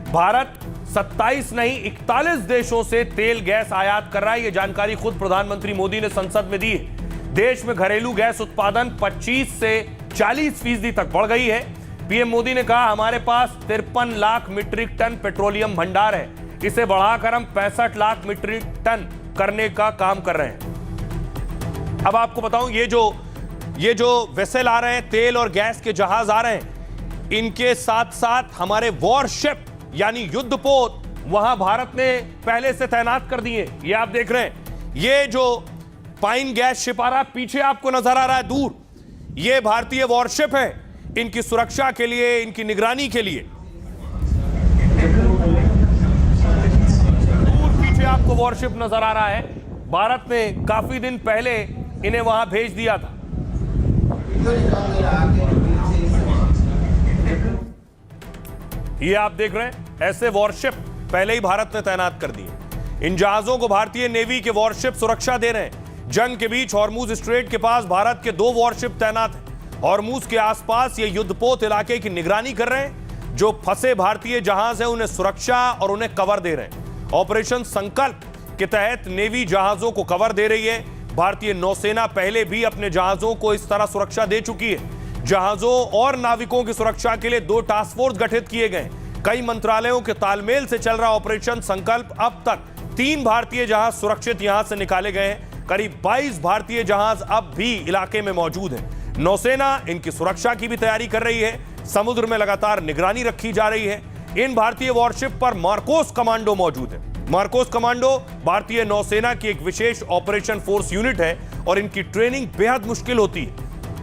भारत 27 नहीं 41 देशों से तेल गैस आयात कर रहा है। यह जानकारी खुद प्रधानमंत्री मोदी ने संसद में दी है। देश में घरेलू गैस उत्पादन 25 से 40% तक बढ़ गई है। पीएम मोदी ने कहा, हमारे पास 53 लाख मीट्रिक टन पेट्रोलियम भंडार है, इसे बढ़ाकर हम 65 लाख मीट्रिक टन करने का काम कर रहे हैं। अब आपको बताऊं, ये जो वेसल आ रहे हैं, तेल और गैस के जहाज आ रहे हैं, इनके साथ साथ हमारे वॉरशिप यानी युद्धपोत वहां भारत ने पहले से तैनात कर दिए। ये आप देख रहे हैं, ये जो पाइन गैस शिप आ रहा है, पीछे आपको नजर आ रहा है दूर, ये भारतीय वॉरशिप है। इनकी सुरक्षा के लिए, इनकी निगरानी के लिए दूर पीछे आपको वॉरशिप नजर आ रहा है। भारत ने काफी दिन पहले इन्हें वहां भेज दिया था। ये आप देख रहे हैं, ऐसे वॉरशिप पहले ही भारत ने तैनात कर दिए। इन जहाजों को भारतीय नेवी के वॉरशिप सुरक्षा दे रहे हैं। जंग के बीच हॉर्मूज स्ट्रेट के पास भारत के 2 वॉरशिप तैनात हैं। हॉर्मूज के आसपास ये युद्धपोत इलाके की निगरानी कर रहे हैं। जो फंसे भारतीय जहाज हैं उन्हें सुरक्षा और उन्हें कवर दे रहे हैं। ऑपरेशन संकल्प के तहत नेवी जहाजों को कवर दे रही है। भारतीय नौसेना पहले भी अपने जहाजों को इस तरह सुरक्षा दे चुकी है। जहाजों और नाविकों की सुरक्षा के लिए 2 टास्क फोर्स गठित किए गए। कई मंत्रालयों के तालमेल से चल रहा ऑपरेशन संकल्प अब तक 3 भारतीय जहाज सुरक्षित यहां से निकाले गए हैं। करीब 22 भारतीय जहाज अब भी इलाके में मौजूद हैं। नौसेना इनकी सुरक्षा की भी तैयारी कर रही है। समुद्र में लगातार निगरानी रखी जा रही है। इन भारतीय वॉरशिप पर मार्कोस कमांडो मौजूद है। मार्कोस कमांडो भारतीय नौसेना की एक विशेष ऑपरेशन फोर्स यूनिट है और इनकी ट्रेनिंग बेहद मुश्किल होती है।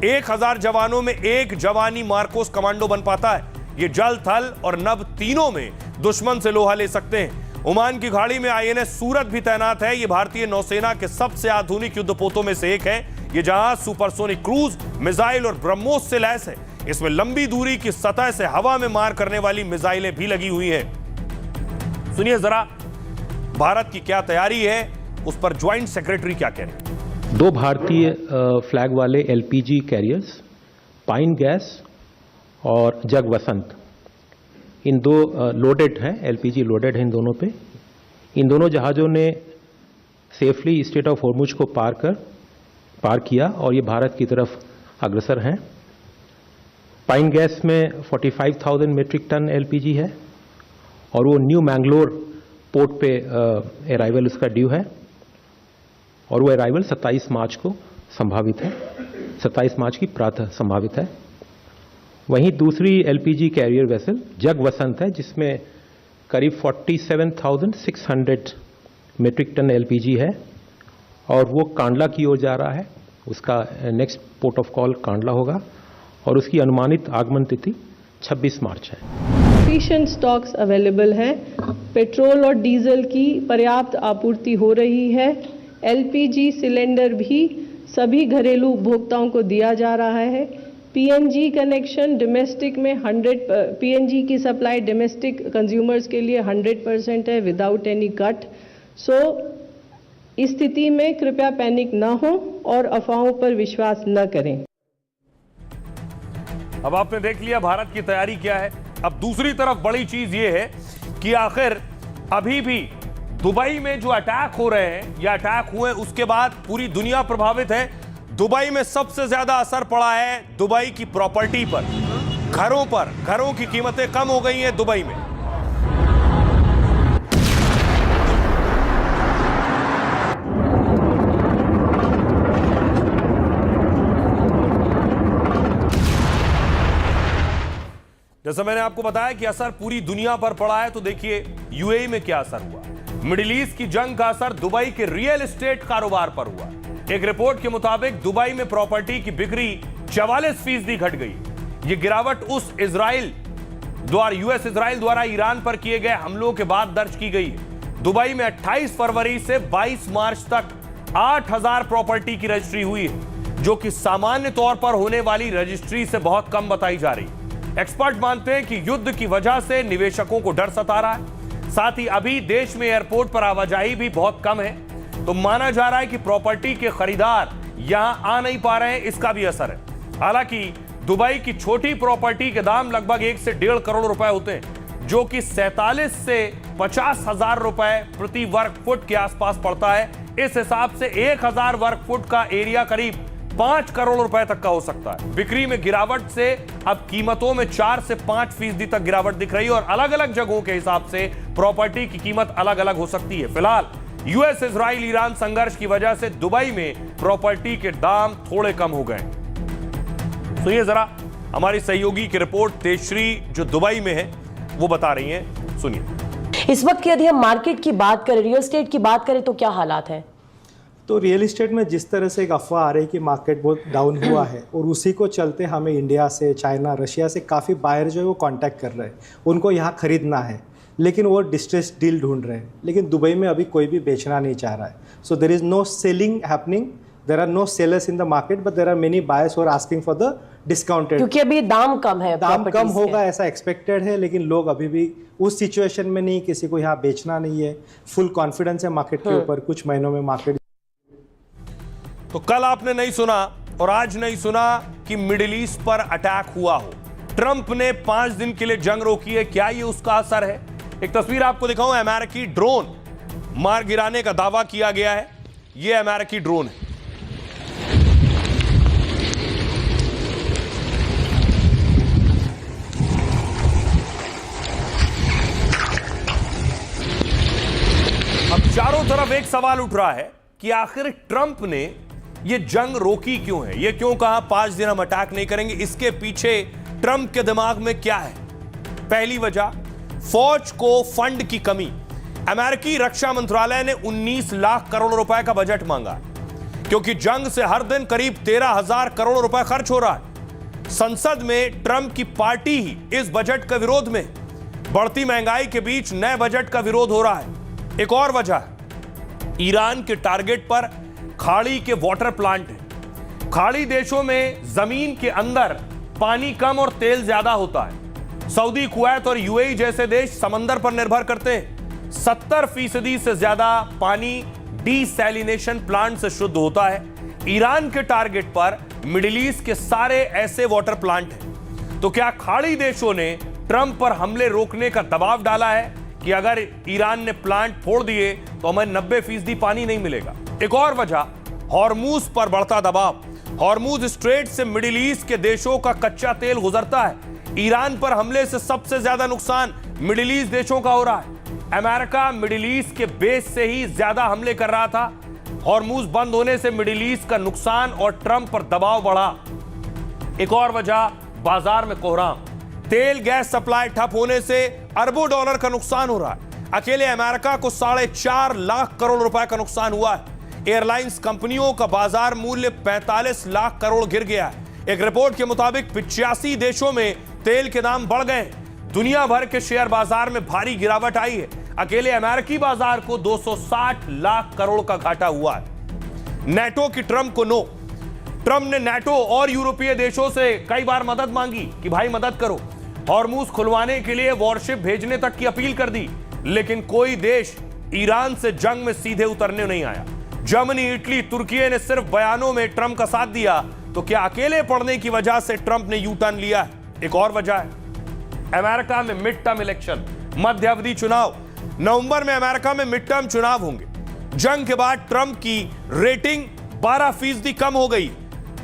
1000 जवानों में 1 जवान ही मार्कोस कमांडो बन पाता है। ये जल, थल और नभ तीनों में दुश्मन से लोहा ले सकते हैं। ओमान की खाड़ी में आईएनएस सूरत भी तैनात है। ये भारतीय नौसेना के सबसे आधुनिक युद्धपोतों में से एक है। ये जहाज सुपरसोनिक क्रूज मिसाइल और ब्रह्मोस से लैस है। इसमें लंबी दूरी की सतह से हवा में मार करने वाली मिसाइलें भी लगी हुई हैं। सुनिए जरा भारत की क्या तैयारी है, उस पर ज्वाइंट सेक्रेटरी क्या कह रहे हैं। 2 भारतीय फ्लैग वाले एलपीजी कैरियर्स पाइन गैस और जगवसंत, इन 2 लोडेड हैं, एलपीजी लोडेड है इन दोनों पे। इन दोनों जहाज़ों ने सेफली स्ट्रेट ऑफ हॉर्मुज को पार किया और ये भारत की तरफ अग्रसर हैं। पाइन गैस में 45,000 मीट्रिक टन एलपीजी है और वो न्यू मैंगलोर पोर्ट पे अराइवल उसका ड्यू है और वो अराइवल 27 मार्च को संभावित है। 27 मार्च की प्रातः संभावित है। वहीं दूसरी एलपीजी कैरियर वेसल जगवसंत है, जिसमें करीब 47,600 मीट्रिक टन एलपीजी है और वो कांडला की ओर जा रहा है। उसका next port of call Kandla होगा और उसकी अनुमानित आगमन तिथि 26 मार्च है। सफिशिएंट स्टॉक्स अवेलेबल हैं। पेट्रोल और डीजल की पर्याप्त आपूर्ति हो रही है। एलपीजी सिलेंडर भी सभी घरेलू उपभोक्ताओं को दिया जा रहा है। पीएनजी कनेक्शन डोमेस्टिक में 100 पीएनजी की सप्लाई डोमेस्टिक कंज्यूमर्स के लिए 100% है विदाउट एनी कट। सो इस स्थिति में कृपया पैनिक न हो और अफवाहों पर विश्वास न करें। अब आपने देख लिया भारत की तैयारी क्या है। अब दूसरी तरफ बड़ी चीज ये है कि आखिर अभी भी दुबई में जो अटैक हो रहे हैं या अटैक हुए उसके बाद पूरी दुनिया प्रभावित है। दुबई में सबसे ज्यादा असर पड़ा है दुबई की प्रॉपर्टी पर। घरों की कीमतें कम हो गई हैं दुबई में। जैसा मैंने आपको बताया कि असर पूरी दुनिया पर पड़ा है, तो देखिए यूएई में क्या असर हुआ। मिडिल ईस्ट की जंग का असर दुबई के रियल एस्टेट कारोबार पर हुआ। एक रिपोर्ट के मुताबिक दुबई में प्रॉपर्टी की बिक्री 44% घट गई। यह गिरावट उस यूएस इजराइल द्वारा ईरान पर किए गए हमलों के बाद दर्ज की गई है। दुबई में 28 फरवरी से 22 मार्च तक 8000 प्रॉपर्टी की रजिस्ट्री हुई है, जो कि सामान्य तौर पर होने वाली रजिस्ट्री से बहुत कम बताई जा रही है। एक्सपर्ट मानते हैं कि युद्ध की वजह से निवेशकों को डर सता रहा है। साथ ही अभी देश में एयरपोर्ट पर आवाजाही भी बहुत कम है, तो माना जा रहा है कि प्रॉपर्टी के खरीदार यहां आ नहीं पा रहे हैं, इसका भी असर है। हालांकि दुबई की छोटी प्रॉपर्टी के दाम लगभग 1 से 1.5 करोड़ रुपए होते हैं, जो कि 47 से 50 हजार रुपए प्रति वर्ग फुट के आसपास पड़ता है। इस हिसाब से 1000 वर्ग फुट का एरिया करीब 5 करोड़ रुपए तक का हो सकता है। बिक्री में गिरावट से अब कीमतों में 4 से 5% तक गिरावट दिख रही है, और अलग अलग जगहों के हिसाब से प्रॉपर्टी की कीमत अलग अलग हो सकती है। फिलहाल यूएस इजराइल ईरान संघर्ष की वजह से दुबई में प्रॉपर्टी के दाम थोड़े कम हो गए। सुनिए जरा हमारी सहयोगी की रिपोर्ट, तेजश्री जो दुबई में है वो बता रही हैं, सुनिए। इस वक्त यदि हम मार्केट की बात करें, रियल एस्टेट की बात करें, तो क्या हालात है? तो रियल इस्टेट में जिस तरह से एक अफवाह आ रही है कि मार्केट बहुत डाउन हुआ है, और उसी को चलते हमें इंडिया से, चाइना, रशिया से काफ़ी बायर जो है वो कांटेक्ट कर रहे हैं, उनको यहाँ ख़रीदना है, लेकिन वो डिस्ट्रेस डील ढूंढ रहे हैं। लेकिन दुबई में अभी कोई भी बेचना नहीं चाह रहा है। So there is no selling happening, there are no sellers in the market, but there are many buyers who are asking for the discounted, क्योंकि अभी दाम कम है, दाम कम होगा ऐसा एक्सपेक्टेड है। लेकिन लोग अभी भी उस सिचुएशन में नहीं, किसी को यहाँ बेचना नहीं है, फुल कॉन्फिडेंस है मार्केट के ऊपर। कुछ महीनों में मार्केट, तो कल आपने नहीं सुना और आज नहीं सुना कि मिडिल ईस्ट पर अटैक हुआ हो। ट्रंप ने 5 दिन के लिए जंग रोकी है, क्या ये उसका असर है? एक तस्वीर आपको दिखाऊं, अमेरिकी ड्रोन मार गिराने का दावा किया गया है। यह अमेरिकी ड्रोन है। अब चारों तरफ एक सवाल उठ रहा है कि आखिर ट्रंप ने ये जंग रोकी क्यों है? ये क्यों कहा 5 दिन हम अटैक नहीं करेंगे? इसके पीछे ट्रंप के दिमाग में क्या है? पहली वजह, फौज को फंड की कमी। अमेरिकी रक्षा मंत्रालय ने 19 लाख करोड़ रुपए का बजट मांगा, क्योंकि जंग से हर दिन करीब 13,000 करोड़ रुपए खर्च हो रहा है। संसद में ट्रंप की पार्टी ही इस बजट का विरोध में। बढ़ती महंगाई के बीच नए बजट का विरोध हो रहा है। एक और वजह, ईरान के टारगेट पर खाड़ी के वाटर प्लांट हैं। खाड़ी देशों में जमीन के अंदर पानी कम और तेल ज्यादा होता है। सऊदी, कुवैत और यूएई जैसे देश समंदर पर निर्भर करते हैं। 70% से ज्यादा पानी डीसैलिनेशन प्लांट से शुद्ध होता है। ईरान के टारगेट पर मिडिल ईस्ट के सारे ऐसे वाटर प्लांट हैं। तो क्या खाड़ी देशों ने ट्रंप पर हमले रोकने का दबाव डाला है कि अगर ईरान ने प्लांट फोड़ दिए तो हमें 90% पानी नहीं मिलेगा? एक और वजह, हॉर्मूज पर बढ़ता दबाव। हॉर्मूज स्ट्रेट से मिडिल ईस्ट के देशों का कच्चा तेल गुजरता है। ईरान पर हमले से सबसे ज्यादा नुकसान मिडिल ईस्ट देशों का हो रहा है। अमेरिका मिडिल ईस्ट के बेस से ही ज्यादा हमले कर रहा था। हॉर्मूज बंद होने से मिडिल ईस्ट का नुकसान और ट्रंप पर दबाव बढ़ा। एक और वजह, बाजार में कोहराम। तेल गैस सप्लाई ठप होने से अरबों डॉलर का नुकसान हो रहा है। अकेले अमेरिका को 4.5 लाख करोड़ रुपए का नुकसान हुआ है। एयरलाइंस कंपनियों का बाजार मूल्य 45 लाख करोड़ गिर गया है। एक रिपोर्ट के मुताबिक 85 देशों में तेल के दाम बढ़ गए। दुनिया भर के शेयर बाजार में भारी गिरावट आई है। अकेले अमेरिकी बाजार को 260 लाख करोड़ का घाटा हुआ है। नेटो की ट्रंप को नो। ट्रंप ने नेटो और यूरोपीय देशों से कई बार मदद मांगी कि भाई मदद करो। हॉर्मूज खुलवाने के लिए वॉरशिप भेजने तक की अपील कर दी, लेकिन कोई देश ईरान से जंग में सीधे उतरने नहीं आया। जर्मनी, इटली, तुर्की ने सिर्फ बयानों में ट्रंप का साथ दिया। तो क्या अकेले पड़ने की वजह से ट्रंप ने यू टर्न लिया है? एक और वजह है, अमेरिका में मिड टर्म इलेक्शन, मध्य अवधि चुनाव। नवंबर में अमेरिका में मिड टर्म चुनाव होंगे। जंग के बाद ट्रंप की रेटिंग 12% कम हो गई।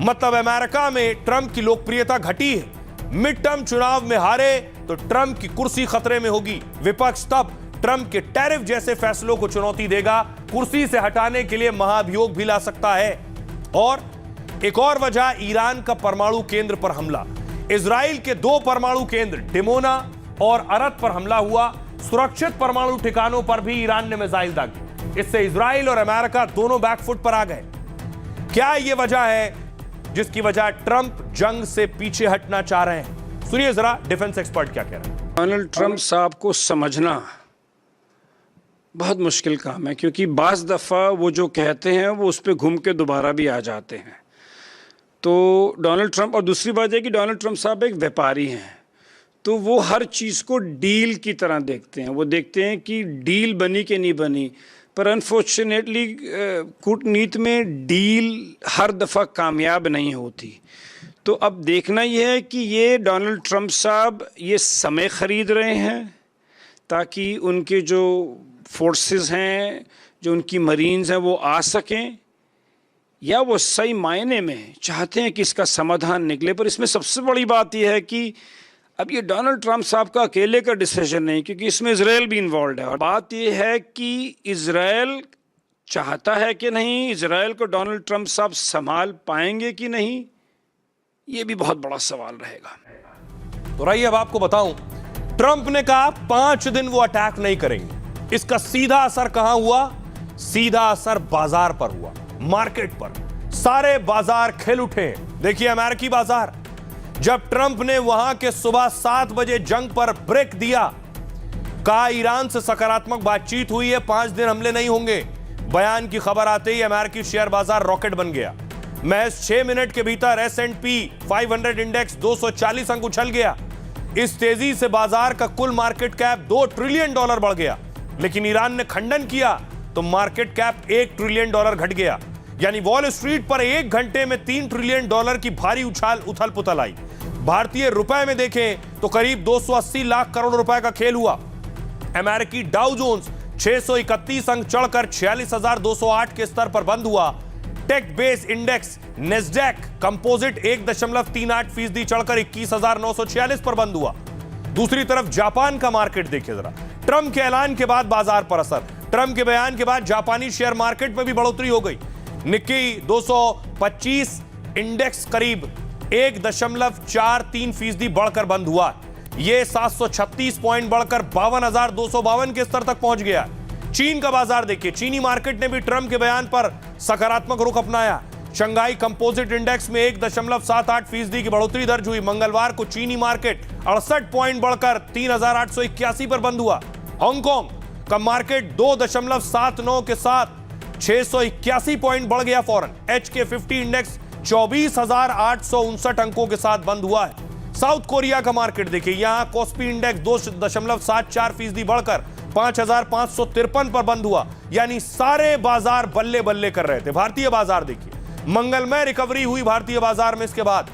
मतलब अमेरिका में ट्रंप की लोकप्रियता घटी है। मिड टर्म चुनाव में हारे तो ट्रंप की कुर्सी खतरे में होगी। विपक्ष तब ट्रंप के टैरिफ जैसे फैसलों को चुनौती देगा, कुर्सी से हटाने के लिए महाभियोग भी ला सकता है। और एक और वजह, ईरान का परमाणु केंद्र पर हमला। इजराइल के 2 परमाणु केंद्र डिमोना और अरद पर हमला हुआ। सुरक्षित परमाणु ठिकानों पर भी ईरान ने मिसाइल दागे। इससे इजराइल और अमेरिका दोनों बैकफुट पर आ गए। क्या यह वजह है जिसकी वजह ट्रंप जंग से पीछे हटना चाह रहे हैं? सुनिए जरा डिफेंस एक्सपर्ट क्या कह रहे हैं। डोनाल्ड ट्रंप साहब को समझना बहुत मुश्किल काम है, क्योंकि बाज़ दफ़ा वो जो कहते हैं वो उस पर घूम के दोबारा भी आ जाते हैं। तो डोनाल्ड ट्रंप, और दूसरी बात है कि डोनाल्ड ट्रंप साहब एक व्यापारी हैं, तो वो हर चीज़ को डील की तरह देखते हैं। वो देखते हैं कि डील बनी कि नहीं बनी, पर अनफॉर्चुनेटली कूटनीति में डील हर दफ़ा कामयाब नहीं होती। तो अब देखना यह है कि ये डोनाल्ड ट्रंप साहब ये समय ख़रीद रहे हैं ताकि उनके जो फोर्सेस हैं, जो उनकी मरीन्स हैं, वो आ सकें, या वो सही मायने में चाहते हैं कि इसका समाधान निकले। पर इसमें सबसे बड़ी बात यह है कि अब ये डोनाल्ड ट्रंप साहब का अकेले का डिसीजन नहीं, क्योंकि इसमें इजराइल भी इन्वॉल्व है। और बात यह है कि इजराइल चाहता है कि नहीं, इजराइल को डोनाल्ड ट्रंप साहब संभाल पाएंगे कि नहीं, ये भी बहुत बड़ा सवाल रहेगा। तो रही अब आपको बताऊं, ट्रंप ने कहा 5 दिन वो अटैक नहीं करेंगे। इसका सीधा असर कहां हुआ? सीधा असर बाजार पर हुआ, मार्केट पर। सारे बाजार खिल उठे। देखिए अमेरिकी बाजार, जब ट्रंप ने वहां के सुबह 7 बजे जंग पर ब्रेक दिया, कहा ईरान से सकारात्मक बातचीत हुई है, 5 दिन हमले नहीं होंगे। बयान की खबर आते ही अमेरिकी शेयर बाजार रॉकेट बन गया। महज 6 मिनट के भीतर S&P 500 इंडेक्स 240 अंक उछल गया। इस तेजी से बाजार का कुल मार्केट कैप $2 ट्रिलियन बढ़ गया। लेकिन ईरान ने खंडन किया तो मार्केट कैप $1 ट्रिलियन घट गया। यानी वॉल स्ट्रीट पर 1 घंटे में $3 ट्रिलियन की भारी उथल पुथल आई। भारतीय रुपए में देखें तो करीब 280 लाख करोड़ रुपए का खेल हुआ। अमेरिकी डाउ जोन्स 631 अंक चढ़कर 46,208 के स्तर पर बंद हुआ। Tech base index Nasdaq composite 1.38% चढ़कर 21,946 पर बंद हुआ। दूसरी तरफ जापान का मार्केट देखिए जरा। ट्रंप के ऐलान के बाद बाजार पर असर। ट्रंप के बयान के बाद जापानी शेयर मार्केट में भी बढ़ोतरी हो गई। निक्की 225 इंडेक्स करीब 1.43% बढ़कर बंद हुआ। यह 736 पॉइंट बढ़कर 52,252 के स्तर तक पहुंच गया। चीन का बाजार देखिए। चीनी मार्केट ने भी ट्रंप के बयान पर सकारात्मक रुख अपनाया। शंघाई कंपोजिट इंडेक्स में 1.78% की बढ़ोतरी दर्ज हुई। मंगलवार को चीनी मार्केट 68 पॉइंट बढ़कर 3,881 पर बंद हुआ। हांगकांग का मार्केट 2.79 के साथ 681 पॉइंट बढ़ गया फौरन। HK50 इंडेक्स 24,859 अंकों के साथ बंद हुआ है। साउथ कोरिया का मार्केट देखिए। यहां कॉस्पी इंडेक्स 2.74% बढ़कर 5,553 पर बंद हुआ। यानी सारे बाजार बल्ले बल्ले कर रहे थे। भारतीय बाजार देखिए, मंगलमय रिकवरी हुई भारतीय बाजार में। इसके बाद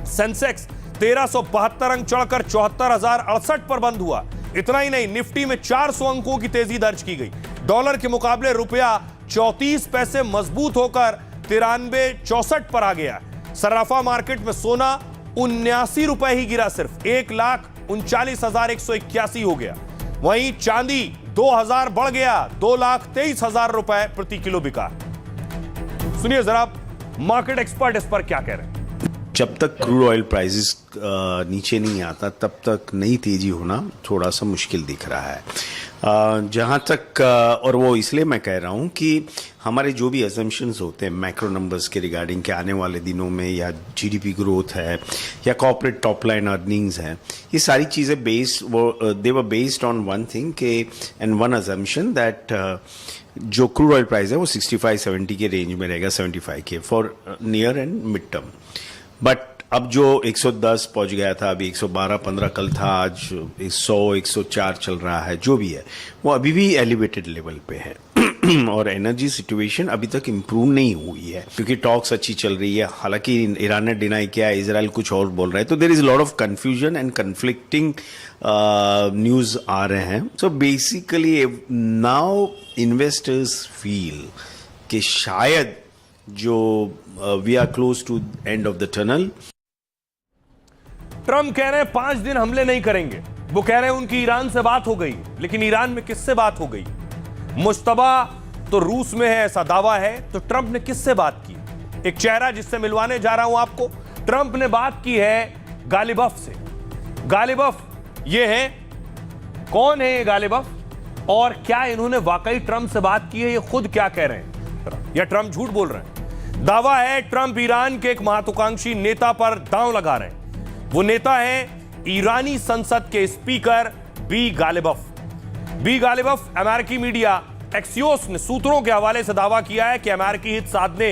सेंसेक्स 1372 अंक चढ़कर 74,068 पर बंद हुआ। इतना ही नहीं, निफ्टी में 400 अंकों की तेजी दर्ज की गई। डॉलर के मुकाबले रुपया 34 पैसे मजबूत होकर 93.64 पर आ गया। सर्राफा मार्केट में सोना 79 रुपए ही गिरा, सिर्फ 1,39,181 हो गया। वहीं चांदी 2000 बढ़ गया, 2,23,000 रुपए प्रति किलो बिका। सुनिए जरा मार्केट एक्सपर्ट इस पर क्या कह रहे हैं। जब तक क्रूड ऑयल प्राइसेस नीचे नहीं आता तब तक नई तेजी होना थोड़ा सा मुश्किल दिख रहा है। जहाँ तक और वो इसलिए मैं कह रहा हूँ कि हमारे जो भी असम्पशंस होते हैं मैक्रो नंबर्स के रिगार्डिंग के आने वाले दिनों में या जीडीपी ग्रोथ है या कॉर्पोरेट टॉप लाइन अर्निंग्स हैं, ये सारी चीज़ें they were based on one thing के एंड वन असम्पशन दैट जो क्रूड ऑयल प्राइस है वो 65-70 के रेंज में रहेगा, 75 के for near and mid term. But अब जो 110 पहुंच गया था, अभी 112-15 कल था, आज 100-104 चल रहा है, जो भी है वो अभी भी एलिवेटेड लेवल पे है। और एनर्जी सिचुएशन अभी तक इम्प्रूव नहीं हुई है क्योंकि टॉक्स अच्छी चल रही है। हालांकि ईरान ने डिनाई किया, इजराइल कुछ और बोल रहा है, तो there is lot of confusion and conflicting news आ रहे हैं। So basically now investors feel कि शायद जो we are close to end of the tunnel. Trump कह रहे हैं 5 दिन हमले नहीं करेंगे। वो कह रहे हैं उनकी ईरान से बात हो गई, लेकिन ईरान में किससे बात हो गई? मुश्तबा तो रूस में है, ऐसा दावा है। तो ट्रंप ने किससे बात की? एक चेहरा जिससे मिलवाने जा रहा हूं आपको। ट्रंप ने बात की है गालिबफ से। गालिबफ ये है, कौन है ये गालिबफ, और क्या इन्होंने वाकई ट्रंप से बात की है? ये खुद क्या कह रहे हैं, या ट्रंप झूठ बोल रहे हैं? दावा है ट्रंप ईरान के एक महत्वाकांक्षी नेता पर दांव लगा रहे हैं। वो नेता है ईरानी संसद के स्पीकर बी गालिबफ। बी गालिबफ अमेरिकी मीडिया एक्सियोस ने सूत्रों के हवाले से दावा किया है कि अमेरिकी हित साधने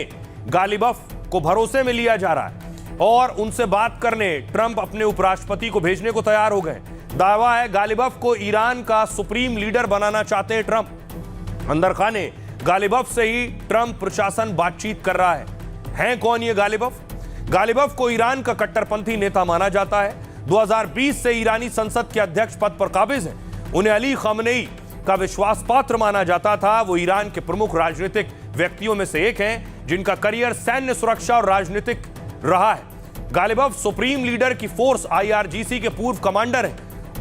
गालिबफ को भरोसे में लिया जा रहा है और उनसे बात करने ट्रंप अपने उपराष्ट्रपति को भेजने को तैयार हो गए। दावा है गालिबफ को ईरान का सुप्रीम लीडर बनाना चाहते हैं ट्रंप। अंदर खाने गालिबफ से ही ट्रंप प्रशासन बातचीत कर रहा है। हैं कौन ये गालिबफ? गालिबफ को ईरान का कट्टरपंथी नेता माना जाता है। 2020 से ईरानी संसद के अध्यक्ष पद पर काबिज हैं। उन्हें अली खamenei का विश्वास पात्र माना जाता था। वो ईरान के प्रमुख राजनीतिक व्यक्तियों में से एक हैं जिनका करियर सैन्य सुरक्षा और राजनीतिक रहा है। गालिबफ सुप्रीम लीडर की फोर्स IRGC के पूर्व कमांडर हैं।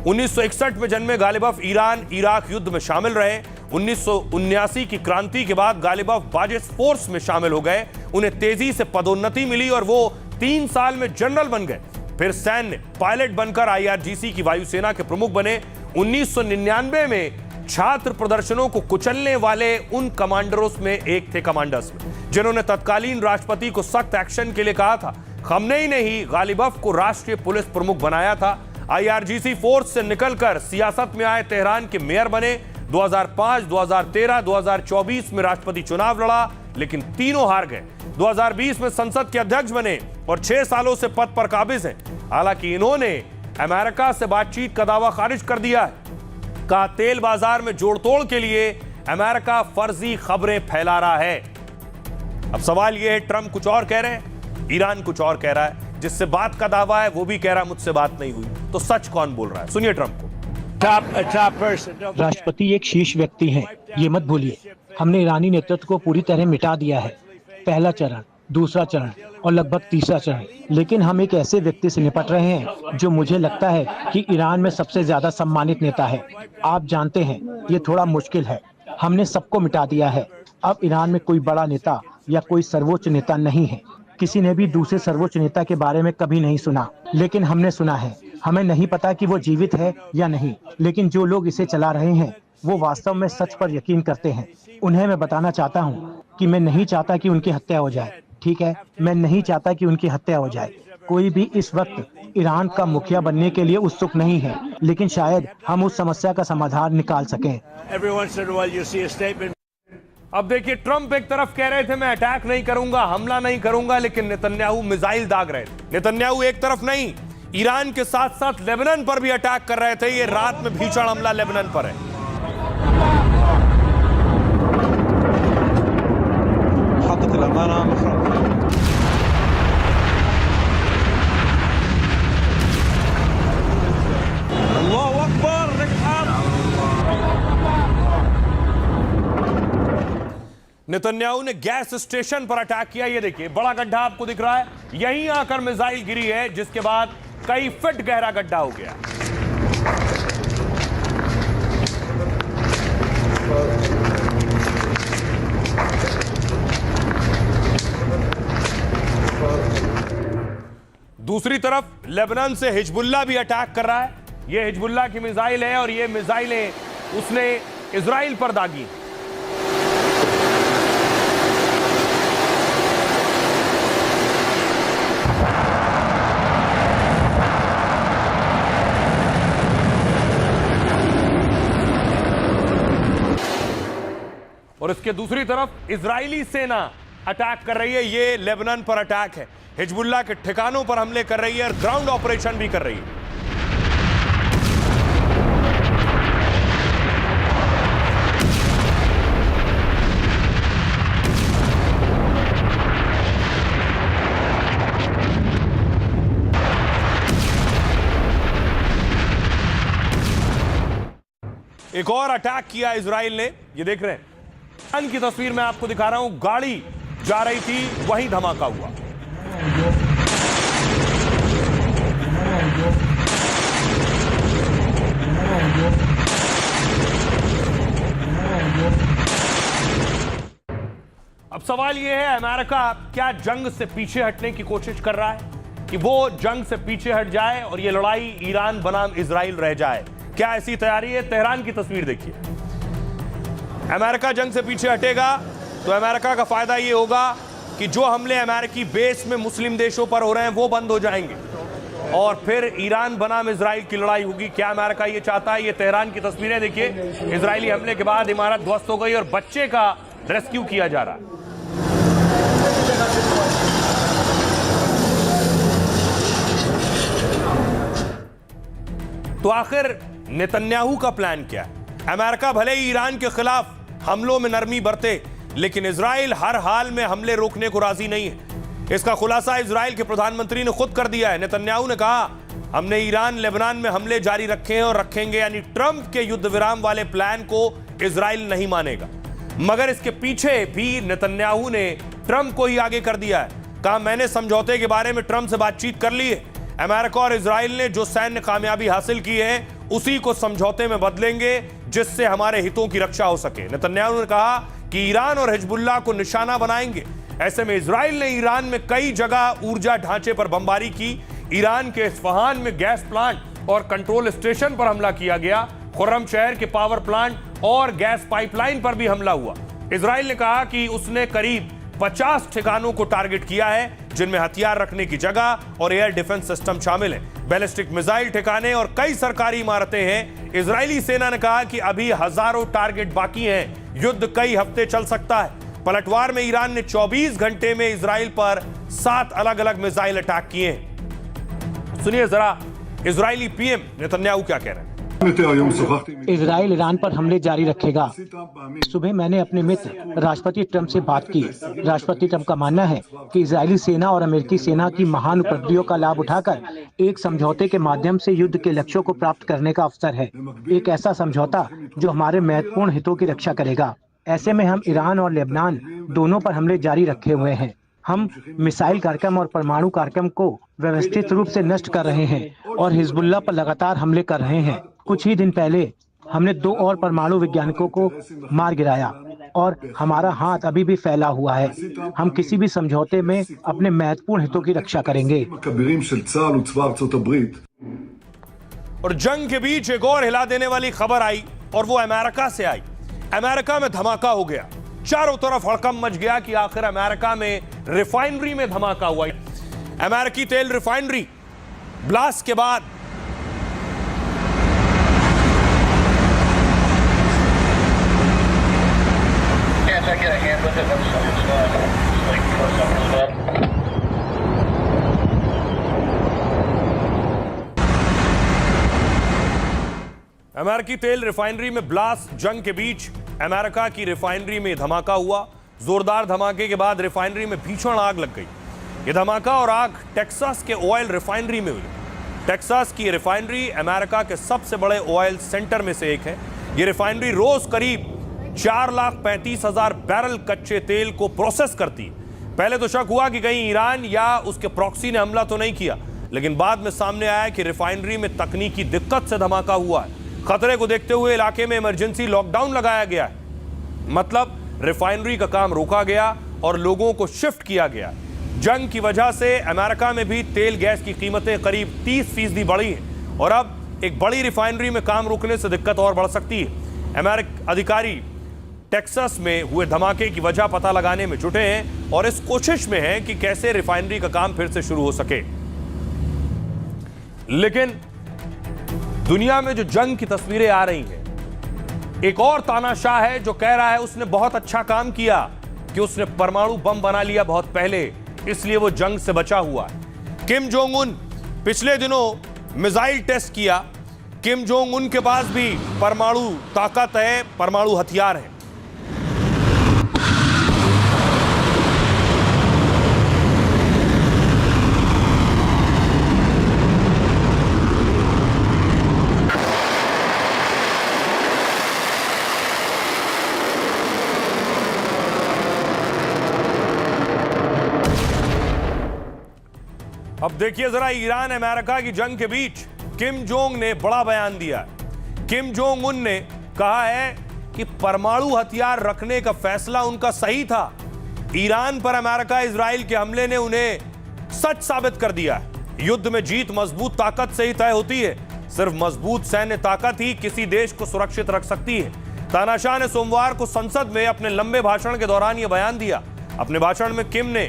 1961 में जन्मे गालिबफ ईरान इराक युद्ध में शामिल रहे। 1979 की क्रांति के बाद गालिबफ बाजिस फोर्स में शामिल हो गए। उन्हें तेजी से पदोन्नति मिली और वो 3 साल में जनरल बन गए। फिर सैन्य पायलट बनकर IRGC की वायुसेना के प्रमुख बने। 1999 में छात्र प्रदर्शनों को कुचलने वाले उन कमांडरों में एक थे, कमांडर्स में, जिन्होंने तत्कालीन राष्ट्रपति को सख्त एक्शन के लिए कहा था। खamenei ने ही गालिबफ को राष्ट्रीय पुलिस प्रमुख बनाया था। IRGC फोर्स से निकलकर सियासत में आए, तेहरान के मेयर बने। 2005, 2013, 2024 में राष्ट्रपति चुनाव लड़ा, लेकिन तीनों हार गए। 2020 में संसद के अध्यक्ष बने और 6 सालों से पद पर काबिज हैं। हालांकि इन्होंने अमेरिका से बातचीत का दावा खारिज कर दिया है। कहा तेल बाजार में जोड़तोड़ के लिए अमेरिका फर्जी खबरें फैला रहा है। अब सवाल यह है, ट्रंप कुछ और कह रहे हैं, ईरान कुछ और कह रहा है। जिससे बात का दावा है वो भी कह रहा है मुझसे बात नहीं हुई। तो सच कौन बोल रहा है? सुनिए ट्रंप को। राष्ट्रपति एक शीर्ष व्यक्ति हैं, ये मत भूलिए। हमने ईरानी नेतृत्व को पूरी तरह मिटा दिया है। पहला चरण, दूसरा चरण और लगभग तीसरा चरण। लेकिन हम एक ऐसे व्यक्ति से निपट रहे हैं जो मुझे लगता है कि ईरान में सबसे ज्यादा सम्मानित नेता है। आप जानते हैं ये थोड़ा मुश्किल है। हमने सबको मिटा दिया है। अब ईरान में कोई बड़ा नेता या कोई सर्वोच्च नेता नहीं है। किसी ने भी दूसरे सर्वोच्च नेता के बारे में कभी नहीं सुना, लेकिन हमने सुना है। हमें नहीं पता कि वो जीवित है या नहीं, लेकिन जो लोग इसे चला रहे हैं वो वास्तव में सच पर यकीन करते हैं। उन्हें मैं बताना चाहता हूँ कि मैं नहीं चाहता कि उनकी हत्या हो जाए। ठीक है, मैं नहीं चाहता कि उनकी हत्या हो जाए। कोई भी इस वक्त ईरान का मुखिया बनने के लिए उत्सुक नहीं है, लेकिन शायद हम उस समस्या का समाधान निकाल सकें। अब देखिए, ट्रंप एक तरफ कह रहे थे मैं अटैक नहीं करूंगा, हमला नहीं करूंगा, लेकिन नेतन्याहू मिसाइल दाग रहे थे। नेतन्याहू एक तरफ नहीं, ईरान के साथ साथ लेबनान पर भी अटैक कर रहे थे। ये रात में भीषण हमला लेबनान पर है। नेतन्याहू ने गैस स्टेशन पर अटैक किया। ये देखिए, बड़ा गड्ढा आपको दिख रहा है, यहीं आकर मिसाइल गिरी है, जिसके बाद कई फीट गहरा गड्ढा हो गया। दूसरी तरफ लेबनान से हिजबुल्लाह भी अटैक कर रहा है। यह हिजबुल्लाह की मिसाइल है और ये मिसाइलें उसने इजराइल पर दागी। और इसके दूसरी तरफ इजरायली सेना अटैक कर रही है। ये लेबनान पर अटैक है, हिजबुल्लाह के ठिकानों पर हमले कर रही है और ग्राउंड ऑपरेशन भी कर रही है। एक और अटैक किया इजराइल ने, ये देख रहे हैं की तस्वीर मैं आपको दिखा रहा हूं। गाड़ी जा रही थी, वहीं धमाका हुआ। अब सवाल यह है, अमेरिका क्या जंग से पीछे हटने की कोशिश कर रहा है कि वो जंग से पीछे हट जाए और ये लड़ाई ईरान बनाम इजराइल रह जाए? क्या ऐसी तैयारी है? तेहरान की तस्वीर देखिए। अमेरिका जंग से पीछे हटेगा तो अमेरिका का फायदा ये होगा कि जो हमले अमेरिकी बेस में मुस्लिम देशों पर हो रहे हैं वो बंद हो जाएंगे और फिर ईरान बनाम इजराइल की लड़ाई होगी। क्या अमेरिका ये चाहता है? ये तेहरान की तस्वीरें देखिए। इजरायली हमले के बाद इमारत ध्वस्त हो गई और बच्चे का रेस्क्यू किया जा रहा है। तो आखिर नेतन्याहू का प्लान क्या है? अमेरिका भले ही ईरान के खिलाफ हमलों में नरमी बरते, लेकिन इजराइल हर हाल में हमले रोकने को राजी नहीं है। इसका खुलासा इजराइल के प्रधानमंत्री ने खुद कर दिया है। नेतन्याहू ने कहा, हमने ईरान लेबनान में हमले जारी रखे हैं और रखेंगे, यानी ट्रंप के युद्ध विराम वाले प्लान को इजराइल नहीं मानेगा। मगर इसके पीछे भी नेतन्याहू ने ट्रंप को ही आगे कर दिया है। कहा, मैंने समझौते के बारे में ट्रंप से बातचीत कर ली है। अमेरिका और इजराइल ने जो सैन्य कामयाबी हासिल की है उसी को समझौते में बदलेंगे जिससे हमारे हितों की रक्षा हो सके। नेतन्याहू ने कहा कि ईरान और हिजबुल्लाह को निशाना बनाएंगे। ऐसे में इजराइल ने ईरान में कई जगह ऊर्जा ढांचे पर बमबारी की। ईरान के इस्फहान में गैस प्लांट और कंट्रोल स्टेशन पर हमला किया गया। खुर्रम शहर के पावर प्लांट और गैस पाइपलाइन पर भी हमला हुआ। इजराइल ने कहा कि उसने करीब 50 ठिकानों को टारगेट किया है जिनमें हथियार रखने की जगह और एयर डिफेंस सिस्टम शामिल है। बैलिस्टिक मिसाइल ठिकाने और कई सरकारी इमारतें हैं। इजरायली सेना ने कहा कि अभी हजारों टारगेट बाकी हैं। युद्ध कई हफ्ते चल सकता है। पलटवार में ईरान ने 24 घंटे में इजराइल पर 7 अलग अलग मिसाइल अटैक किए हैं। सुनिए जरा इजरायली पीएम नेतन्याहू क्या कह रहे हैं। इजराइल ईरान पर हमले जारी रखेगा। सुबह मैंने अपने मित्र राष्ट्रपति ट्रंप से बात की। राष्ट्रपति ट्रंप का मानना है कि इजरायली सेना और अमेरिकी सेना की महान उपलब्धियों का लाभ उठाकर एक समझौते के माध्यम से युद्ध के लक्ष्यों को प्राप्त करने का अवसर है। एक ऐसा समझौता जो हमारे महत्वपूर्ण हितों की रक्षा करेगा। ऐसे में हम ईरान और लेबनान दोनों पर हमले जारी रखे हुए हैं। हम मिसाइल कार्यक्रम और परमाणु कार्यक्रम को व्यवस्थित रूप से नष्ट कर रहे हैं और हिजबुल्लाह पर लगातार हमले कर रहे हैं। कुछ ही दिन पहले हमने 2 और परमाणु वैज्ञानिकों को मार गिराया और हमारा हाथ अभी भी फैला हुआ है। हम किसी भी समझौते में अपने महत्वपूर्ण हितों की रक्षा करेंगे। और जंग के बीच एक और हिला देने वाली खबर आई और वो अमेरिका से आई। अमेरिका में धमाका हो गया। चारों तरफ हड़कंप मच गया कि आखिर अमेरिका में रिफाइनरी में धमाका हुआ। अमेरिकी तेल रिफाइनरी ब्लास्ट के बाद अमेरिकी तेल रिफाइनरी में ब्लास्ट। जंग के बीच अमेरिका की रिफाइनरी में धमाका हुआ। जोरदार धमाके के बाद रिफाइनरी में भीषण आग लग गई। यह धमाका और आग टेक्सास के ऑयल रिफाइनरी में हुई। टेक्सास की रिफाइनरी अमेरिका के सबसे बड़े ऑयल सेंटर में से एक है। यह रिफाइनरी रोज करीब 4,35,000 बैरल कच्चे तेल को प्रोसेस करती है। पहले तो शक हुआ कि कहीं ईरान या उसके प्रॉक्सी ने हमला तो नहीं किया, लेकिन बाद में सामने आया कि रिफाइनरी में तकनीकी दिक्कत से धमाका हुआ है। खतरे को देखते हुए इलाके में इमरजेंसी लॉकडाउन लगाया गया है। मतलब रिफाइनरी का काम रोका गया और लोगों को शिफ्ट किया गया। जंग की वजह से अमेरिका में भी तेल गैस की कीमतें करीब 30% बढ़ी हैं और अब एक बड़ी रिफाइनरी में काम रुकने से दिक्कत और बढ़ सकती है। अमेरिकी अधिकारी टेक्सास में हुए धमाके की वजह पता लगाने में जुटे हैं और इस कोशिश में हैं कि कैसे रिफाइनरी का काम फिर से शुरू हो सके। लेकिन दुनिया में जो जंग की तस्वीरें आ रही हैं, एक और तानाशाह है जो कह रहा है उसने बहुत अच्छा काम किया कि उसने परमाणु बम बना लिया बहुत पहले, इसलिए वो जंग से बचा हुआ है। किम जोंग उन पिछले दिनों मिसाइल टेस्ट किया। किम जोंग उन के पास भी परमाणु ताकत है, परमाणु हथियार है। अब देखिए जरा ईरान अमेरिका की जंग के बीच किम जोंग ने बड़ा बयान दिया है। किम जोंग उन ने कहा है कि परमाणु हथियार रखने का फैसला उनका सही था। ईरान पर अमेरिका इजराइल के हमले ने उन्हें सच साबित कर दिया है। युद्ध में जीत मजबूत ताकत से ही तय होती है। सिर्फ मजबूत सैन्य ताकत ही किसी देश को सुरक्षित रख सकती है। तानाशाह ने सोमवार को संसद में अपने लंबे भाषण के दौरान यह बयान दिया। अपने भाषण में किम ने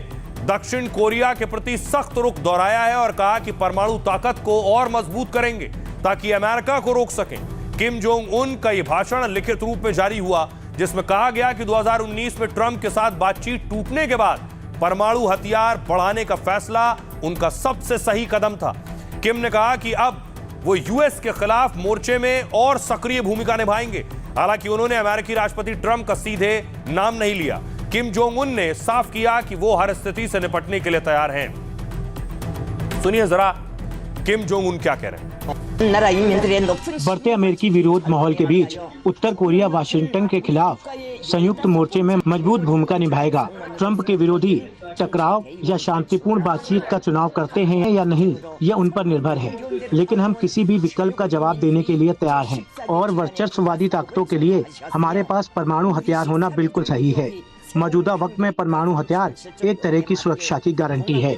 दक्षिण कोरिया के प्रति सख्त रुख दोहराया है और कहा कि परमाणु ताकत को और मजबूत करेंगे ताकि अमेरिका को रोक सकें। किम जोंग उन का यह भाषण लिखित रूप में जारी हुआ, जिसमें कहा गया कि 2019 में ट्रंप के साथ बातचीत टूटने के बाद परमाणु हथियार बढ़ाने का फैसला उनका सबसे सही कदम था। किम ने कहा कि अब वो यूएस के खिलाफ मोर्चे में और सक्रिय भूमिका निभाएंगे। हालांकि उन्होंने अमेरिकी राष्ट्रपति ट्रंप का सीधे नाम नहीं लिया। किम जोंग उन ने साफ किया कि वो हर स्थिति से निपटने के लिए तैयार हैं। सुनिए जरा किम जोंग उन क्या कह रहे हैं। बढ़ते अमेरिकी विरोध माहौल के बीच उत्तर कोरिया वाशिंगटन के खिलाफ संयुक्त मोर्चे में मजबूत भूमिका निभाएगा। ट्रंप के विरोधी टकराव या शांतिपूर्ण बातचीत का चुनाव करते हैं या नहीं, यह उन पर निर्भर है, लेकिन हम किसी भी विकल्प का जवाब देने के लिए तैयार हैं। और वर्चस्ववादी ताकतों के लिए हमारे पास परमाणु हथियार होना बिल्कुल सही है। मौजूदा वक्त में परमाणु हथियार एक तरह की सुरक्षा की गारंटी है।